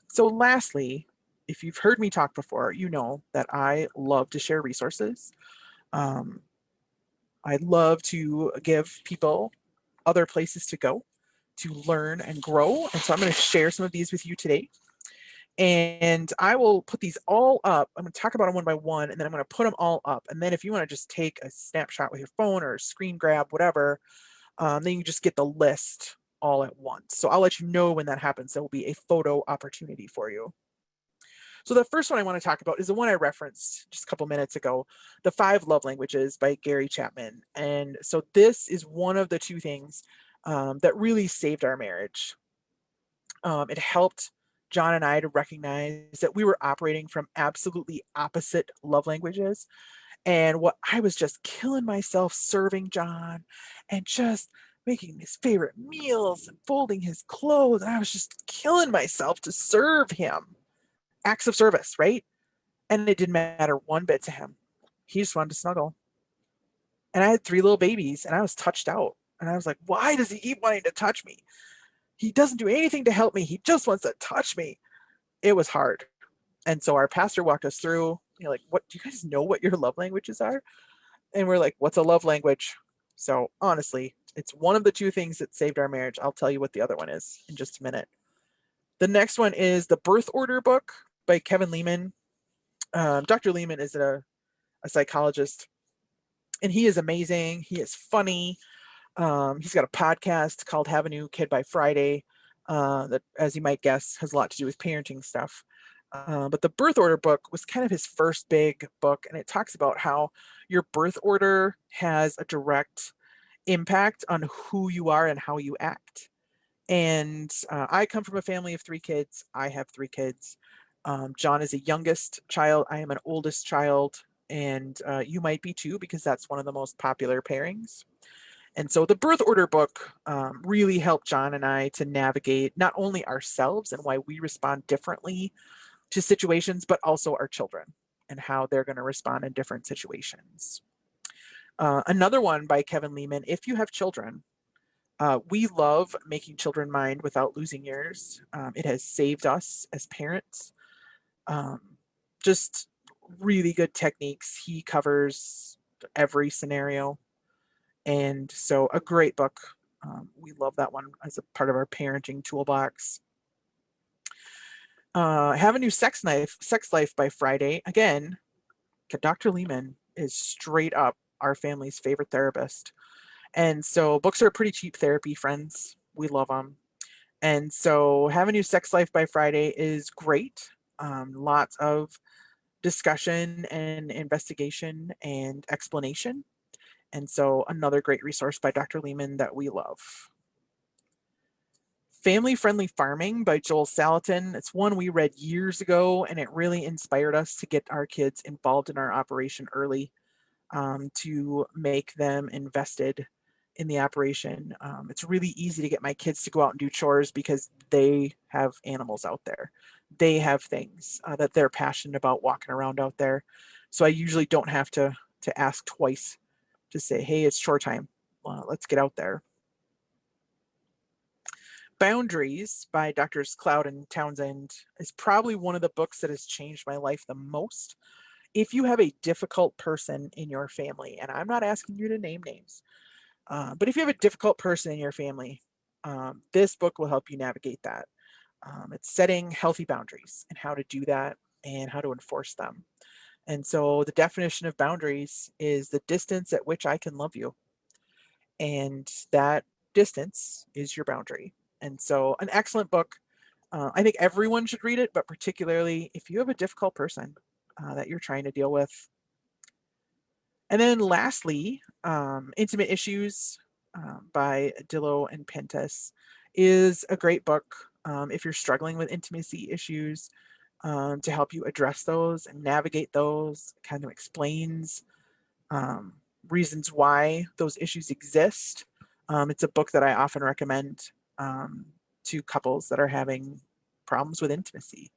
So, lastly, if you've heard me talk before, you know that I love to share resources. Um, I love to give people other places to go to learn and grow. And so I'm going to share some of these with you today. And I will put these all up. I'm going to talk about them one by one, and then I'm going to put them all up. And then if you want to just take a snapshot with your phone or a screen grab, whatever, then you just get the list all at once. So I'll let you know when that happens. There will be a photo opportunity for you. So the first one I want to talk about is the one I referenced just a couple minutes ago, The Five Love Languages by Gary Chapman. And so this is one of the two things that really saved our marriage. It helped John and I to recognize that we were operating from absolutely opposite love languages. And what I was just killing myself serving John and just making his favorite meals and folding his clothes. And I was just killing myself to serve him. Acts of service, right? And it didn't matter one bit to him. He just wanted to snuggle. And I had three little babies and I was touched out. And I was like, why does he keep wanting to touch me? He doesn't do anything to help me. He just wants to touch me. It was hard. And so our pastor walked us through, like, what do you guys know what your love languages are? And we're like, what's a love language? So honestly, it's one of the two things that saved our marriage. I'll tell you what the other one is in just a minute. The next one is the Birth Order book by Kevin Leman. Dr. Leman is a psychologist, and he is amazing. He is funny. He's got a podcast called Have a New Kid by Friday that, as you might guess, has a lot to do with parenting stuff. But the Birth Order book was kind of his first big book, and it talks about how your birth order has a direct impact on who you are and how you act. And I come from a family of three kids. I have three kids. John is a youngest child. I am an oldest child. And you might be too, because that's one of the most popular pairings. And so the Birth Order book really helped John and I to navigate not only ourselves and why we respond differently to situations, but also our children and how they're going to respond in different situations. Another one by Kevin Leman, If You Have Children. We love Making Children Mind Without Losing Yours. It has saved us as parents. Um, just really good techniques. He covers every scenario. And so a great book. We love that one as a part of our parenting toolbox. Have a New Sex Life by Friday. Again, Dr. Lehman is straight up our family's favorite therapist. And so books are pretty cheap therapy, friends. We love them. And so Have a New Sex Life by Friday is great. Lots of discussion and investigation and explanation. And so another great resource by Dr. Lehman that we love. Family Friendly Farming by Joel Salatin. It's one we read years ago, and it really inspired us to get our kids involved in our operation early, to make them invested in the operation. It's really easy to get my kids to go out and do chores because they have animals out there. They have things that they're passionate about walking around out there. So I usually don't have to ask twice to say, hey, it's chore time. Let's get out there. Boundaries by Drs. Cloud and Townsend is probably one of the books that has changed my life the most. If you have a difficult person in your family, and I'm not asking you to name names, but if you have a difficult person in your family, This book will help you navigate that. It's setting healthy boundaries and how to do that and how to enforce them. And so the definition of boundaries is the distance at which I can love you. And that distance is your boundary. And so, an excellent book. I think everyone should read it, but particularly if you have a difficult person that you're trying to deal with. And then lastly, Intimate Issues by Dillow and Pentas is a great book if you're struggling with intimacy issues, to help you address those and navigate those. Kind of explains um, reasons why those issues exist. It's a book that I often recommend to couples that are having problems with intimacy.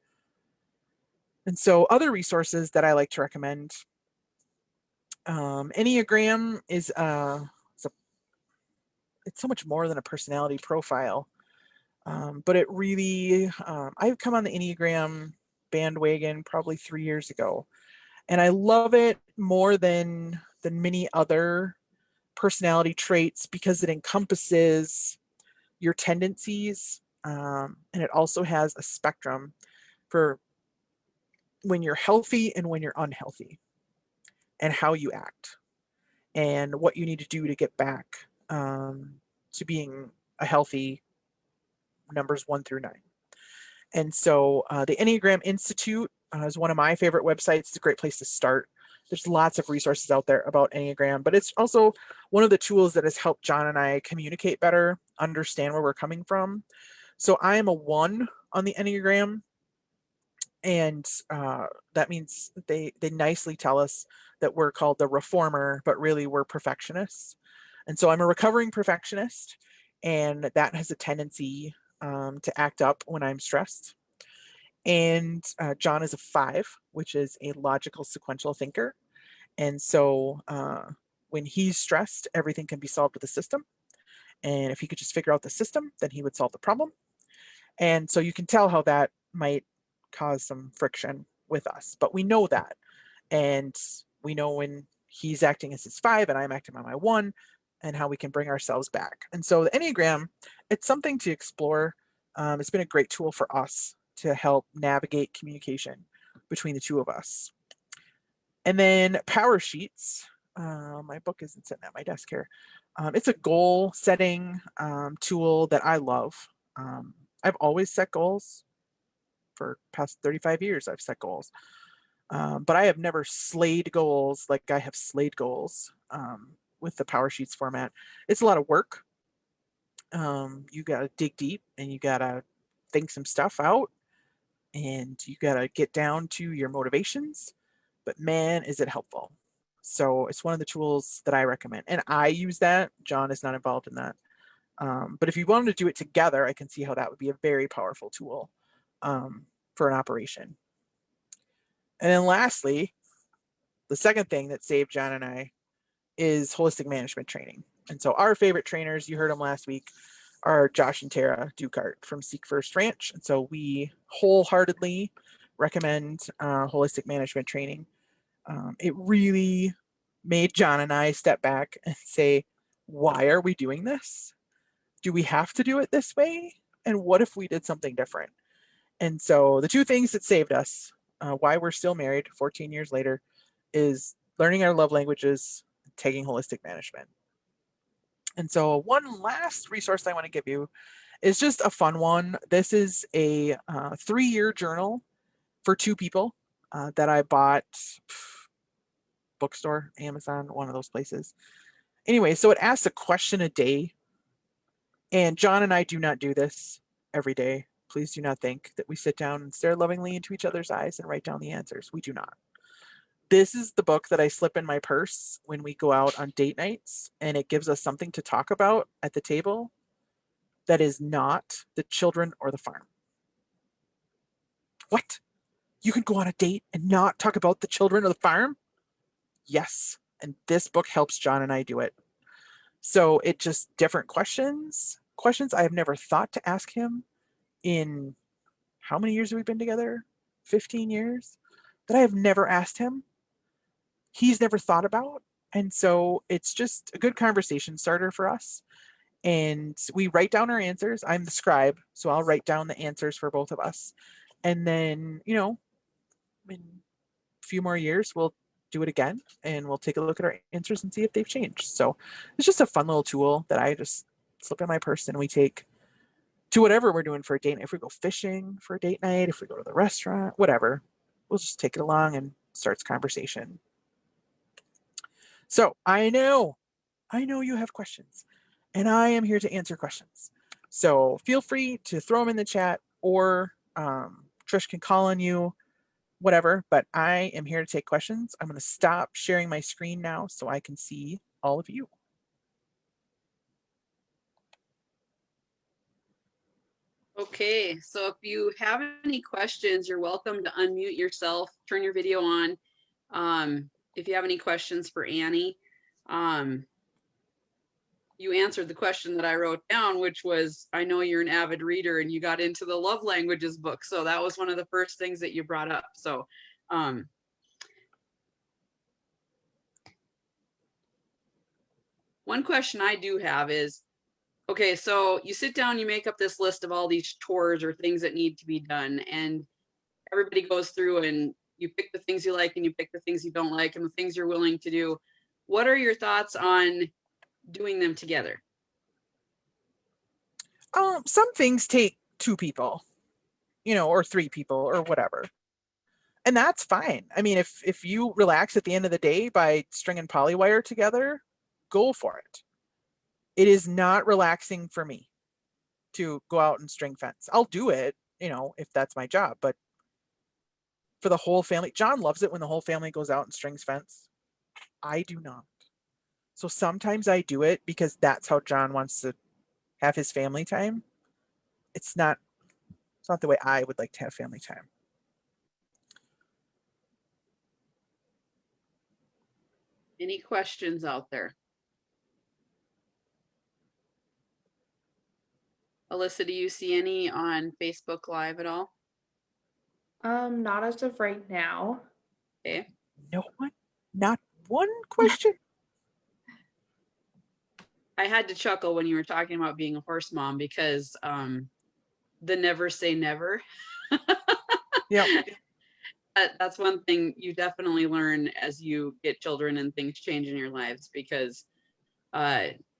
And so, other resources that I like to recommend, Enneagram is it's so much more than a personality profile, but it really, I've come on the Enneagram bandwagon probably 3 years ago, and I love it more than many other personality traits because it encompasses your tendencies, and it also has a spectrum for when you're healthy and when you're unhealthy, and how you act, and what you need to do to get back to being a healthy numbers 1 through 9. And so the Enneagram Institute is one of my favorite websites. It's a great place to start. There's lots of resources out there about Enneagram, but it's also one of the tools that has helped John and I communicate better, understand where we're coming from. So I am a 1 on the Enneagram, and that means they nicely tell us that we're called the reformer, but really we're perfectionists. And so I'm a recovering perfectionist, and that has a tendency to act up when I'm stressed. And John is a 5, which is a logical sequential thinker. And so when he's stressed, everything can be solved with a system. And if he could just figure out the system, then he would solve the problem. And so you can tell how that might cause some friction with us, but we know that. And we know when he's acting as his 5 and I'm acting on my 1, and how we can bring ourselves back. And so the Enneagram, it's something to explore. It's been a great tool for us to help navigate communication between the two of us. And then Power Sheets. My book isn't sitting at my desk here. It's a goal setting tool that I love. I've always set goals. For past 35 years, I've set goals. But I have never slayed goals like I have slayed goals with the Power Sheets format. It's a lot of work. You got to dig deep and you got to think some stuff out, and you got to get down to your motivations. But man, is it helpful. So it's one of the tools that I recommend. And I use that. John is not involved in that. But if you wanted to do it together, I can see how that would be a very powerful tool for an operation. And then lastly, the second thing that saved John and I is holistic management training. And so our favorite trainers, you heard them last week, are Josh and Tara Dukart from Seek First Ranch. And so we wholeheartedly recommend holistic management training. It really made John and I step back and say, why are we doing this? Do we have to do it this way? And what if we did something different? And so the two things that saved us, why we're still married 14 years later, is learning our love languages, taking holistic management. And so one last resource I want to give you is just a fun one. This is a 3-year journal for 2 people that I bought, bookstore, Amazon, one of those places. Anyway, so it asks a question a day. And John and I do not do this every day. Please do not think that we sit down and stare lovingly into each other's eyes and write down the answers. We do not. This is the book that I slip in my purse when we go out on date nights, and it gives us something to talk about at the table that is not the children or the farm. What? You can go on a date and not talk about the children or the farm? Yes. And this book helps John and I do it. So it just different questions I have never thought to ask him in how many years have we been together? 15 years that I have never asked him. He's never thought about. And so it's just a good conversation starter for us. and we write down our answers. I'm the scribe, so I'll write down the answers for both of us. And then, in a few more years, we'll do it again and we'll take a look at our answers and see if they've changed. So it's just a fun little tool that I just slip in my purse and we take to whatever we're doing for a date night. If we go fishing for a date night, if we go to the restaurant, whatever, we'll just take it along and starts conversation. So I know you have questions and I am here to answer questions. So feel free to throw them in the chat, or Trish can call on you, whatever, but I am here to take questions. I'm going to stop sharing my screen now so I can see all of you. Okay, so if you have any questions, you're welcome to unmute yourself, turn your video on. If you have any questions for Annie, you answered the question that I wrote down, which was, I know you're an avid reader and you got into the love languages book. So that was one of the first things that you brought up. So one question I do have is, okay, so you sit down, you make up this list of all these chores or things that need to be done, and everybody goes through and you pick the things you like and you pick the things you don't like and the things you're willing to do. What are your thoughts on doing them together? Some things take two people, or three people or whatever. And that's fine. I mean, if you relax at the end of the day by stringing polywire together, go for it. It is not relaxing for me to go out and string fence. I'll do it, if that's my job, but for the whole family, John loves it when the whole family goes out and strings fence. I do not. So sometimes I do it because that's how John wants to have his family time. It's not the way I would like to have family time. Any questions out there? Alyssa, do you see any on Facebook Live at all? Not as of right now. Okay. No one? Not one question? I had to chuckle when you were talking about being a horse mom because the never say never. Yeah. That's one thing you definitely learn as you get children and things change in your lives, because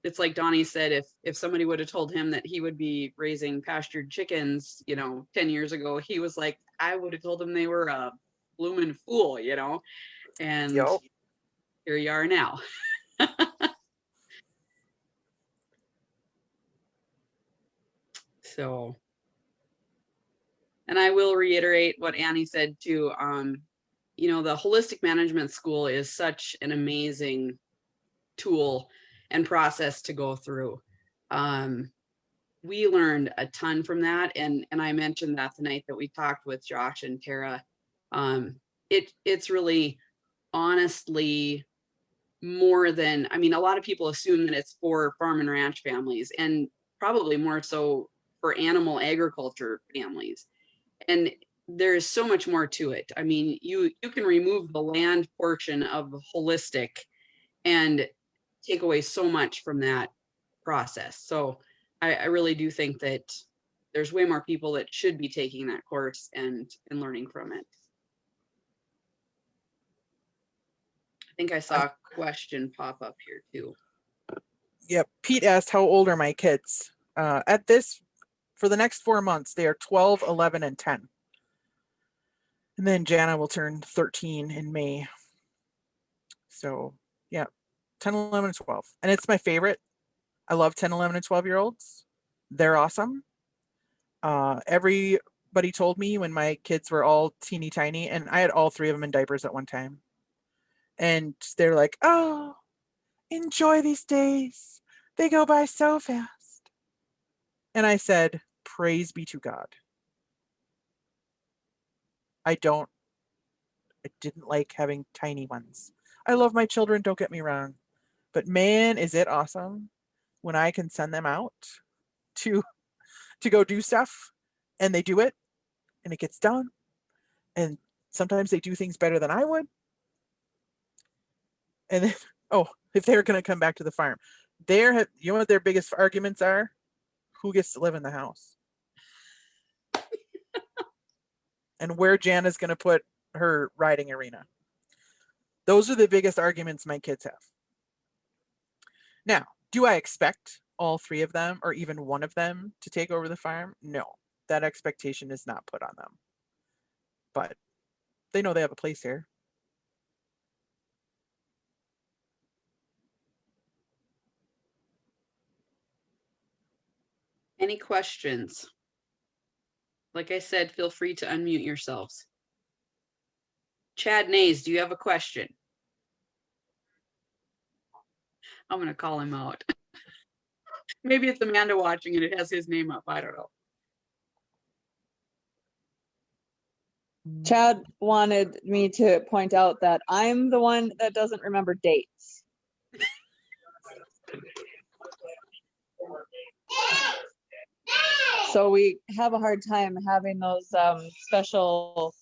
it's like Donnie said, if somebody would have told him that he would be raising pastured chickens, 10 years ago, he was like, I would have told him they were a bloomin' fool, and Yep. Here you are now. So, and I will reiterate what Annie said too. The holistic management school is such an amazing tool and process to go through. We learned a ton from that, and I mentioned that the night that we talked with Josh and Tara. It's really, honestly, more than, a lot of people assume that it's for farm and ranch families, and probably more so for animal agriculture families. And there's so much more to it. You can remove the land portion of holistic and take away so much from that process. So I really do think that there's way more people that should be taking that course and learning from it. I think I saw a question pop up here too. Yep. Pete asked, how old are my kids? For the next 4 months, they are 12, 11, and 10. And then Jana will turn 13 in May. So yeah, 10, 11, and 12. And it's my favorite. I love 10, 11, and 12-year-olds. They're awesome. Everybody told me when my kids were all teeny tiny, and I had all three of them in diapers at one time. And they're like, oh, enjoy these days. They go by so fast. And I said, praise be to God. I didn't like having tiny ones. I love my children, don't get me wrong. But man, is it awesome when I can send them out to go do stuff, and they do it and it gets done. And sometimes they do things better than I would. And then, if they're going to come back to the farm, You know what their biggest arguments are? Who gets to live in the house? And where Jana's going to put her riding arena. Those are the biggest arguments my kids have. Now, do I expect all three of them or even one of them to take over the farm? No, that expectation is not put on them. But they know they have a place here. Any questions? Like I said, feel free to unmute yourselves. Chad Nays, do you have a question? I'm going to call him out. Maybe it's Amanda watching and it has his name up. I don't know. Chad wanted me to point out that I'm the one that doesn't remember dates. So we have a hard time having those special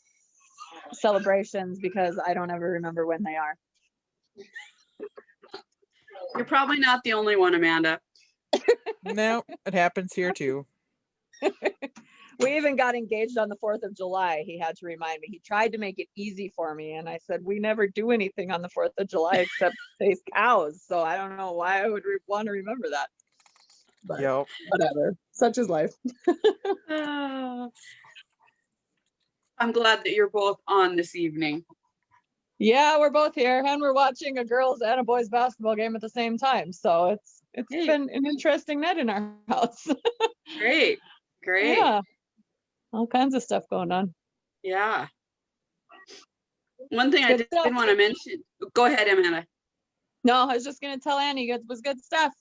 celebrations because I don't ever remember when they are. You're probably not the only one, Amanda. No, it happens here too. We even got engaged on the 4th of July. He had to remind me. He tried to make it easy for me. And I said, we never do anything on the 4th of July except chase cows. So I don't know why I would want to remember that. But Yep. whatever. Such is life. I'm glad that you're both on this evening. Yeah, we're both here and we're watching a girls and a boys basketball game at the same time. So it's Hey. been an interesting night in our house. Great. Great. Yeah. All kinds of stuff going on. Yeah. One thing I Good did stuff. want to mention. Go ahead, Amanda. No, I was just going to tell Annie it was good stuff.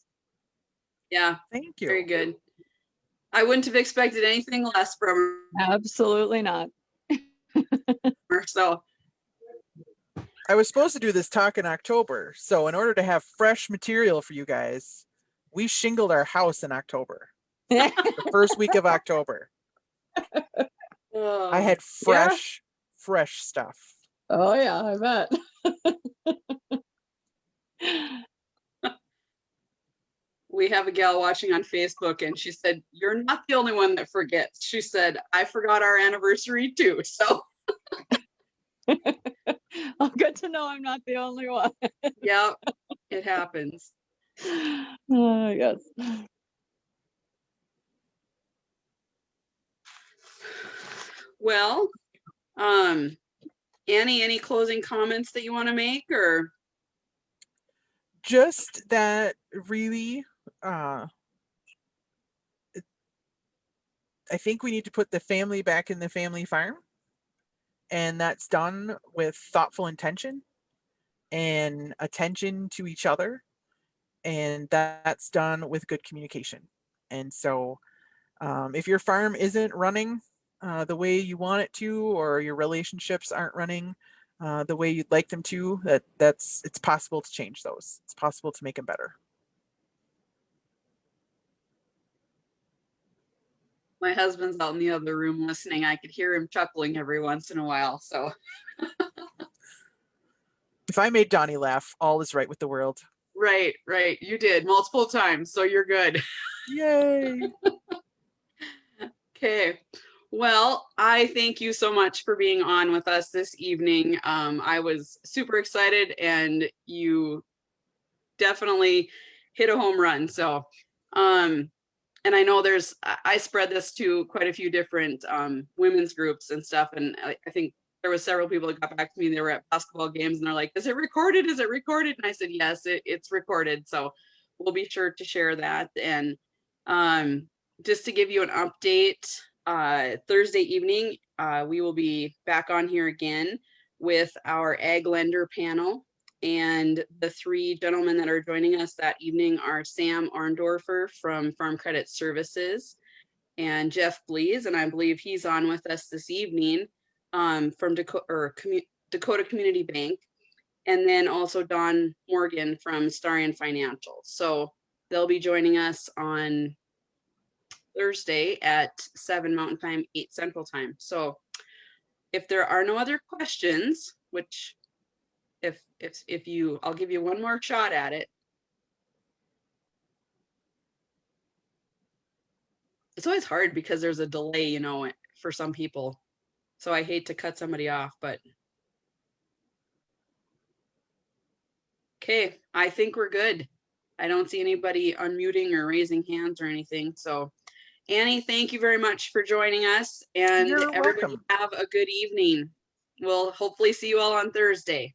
Yeah, Thank you. very good. I wouldn't have expected anything less from Absolutely not. her. So I was supposed to do this talk in October. So in order to have fresh material for you guys, we shingled our house in October. The first week of October. I had fresh stuff. Oh yeah, I bet. we have a gal watching on Facebook and she said, "You're not the only one that forgets." She said, "I forgot our anniversary too." So Oh, good to know I'm not the only one. yeah, it happens. Yes. Well, Annie, any closing comments that you want to make, or? Just that really, I think we need to put the family back in the family farm. And that's done with thoughtful intention and attention to each other. And that's done with good communication. And so if your farm isn't running the way you want it to, or your relationships aren't running the way you'd like them to, it's possible to change those. It's possible to make them better. My husband's out in the other room listening. I could hear him chuckling every once in a while. So if I made Donnie laugh, all is right with the world. right. You did multiple times, so you're good. Yay. Okay. Well, I thank you so much for being on with us this evening. I was super excited and you definitely hit a home run. So, and I know I spread this to quite a few different women's groups and stuff. And I think there was several people that got back to me. They were at basketball games and they're like, "Is it recorded? Is it recorded?" And I said, "Yes, it's recorded." So we'll be sure to share that. And just to give you an update, Thursday evening, we will be back on here again with our ag lender panel. And the three gentlemen that are joining us that evening are Sam Arndorfer from Farm Credit Services and Jeff Blees, and I believe he's on with us this evening from Dakota Community Bank, and then also Don Morgan from Starion Financial. So they'll be joining us on Thursday at 7 Mountain Time, 8 Central Time. So if there are no other questions, which if I'll give you one more shot at it. it's always hard because there's a delay, you know, for some people. So I hate to cut somebody off, but. Okay, I think we're good. I don't see anybody unmuting or raising hands or anything. So Annie, thank you very much for joining us, and You're everybody welcome. have a good evening. We'll hopefully see you all on Thursday.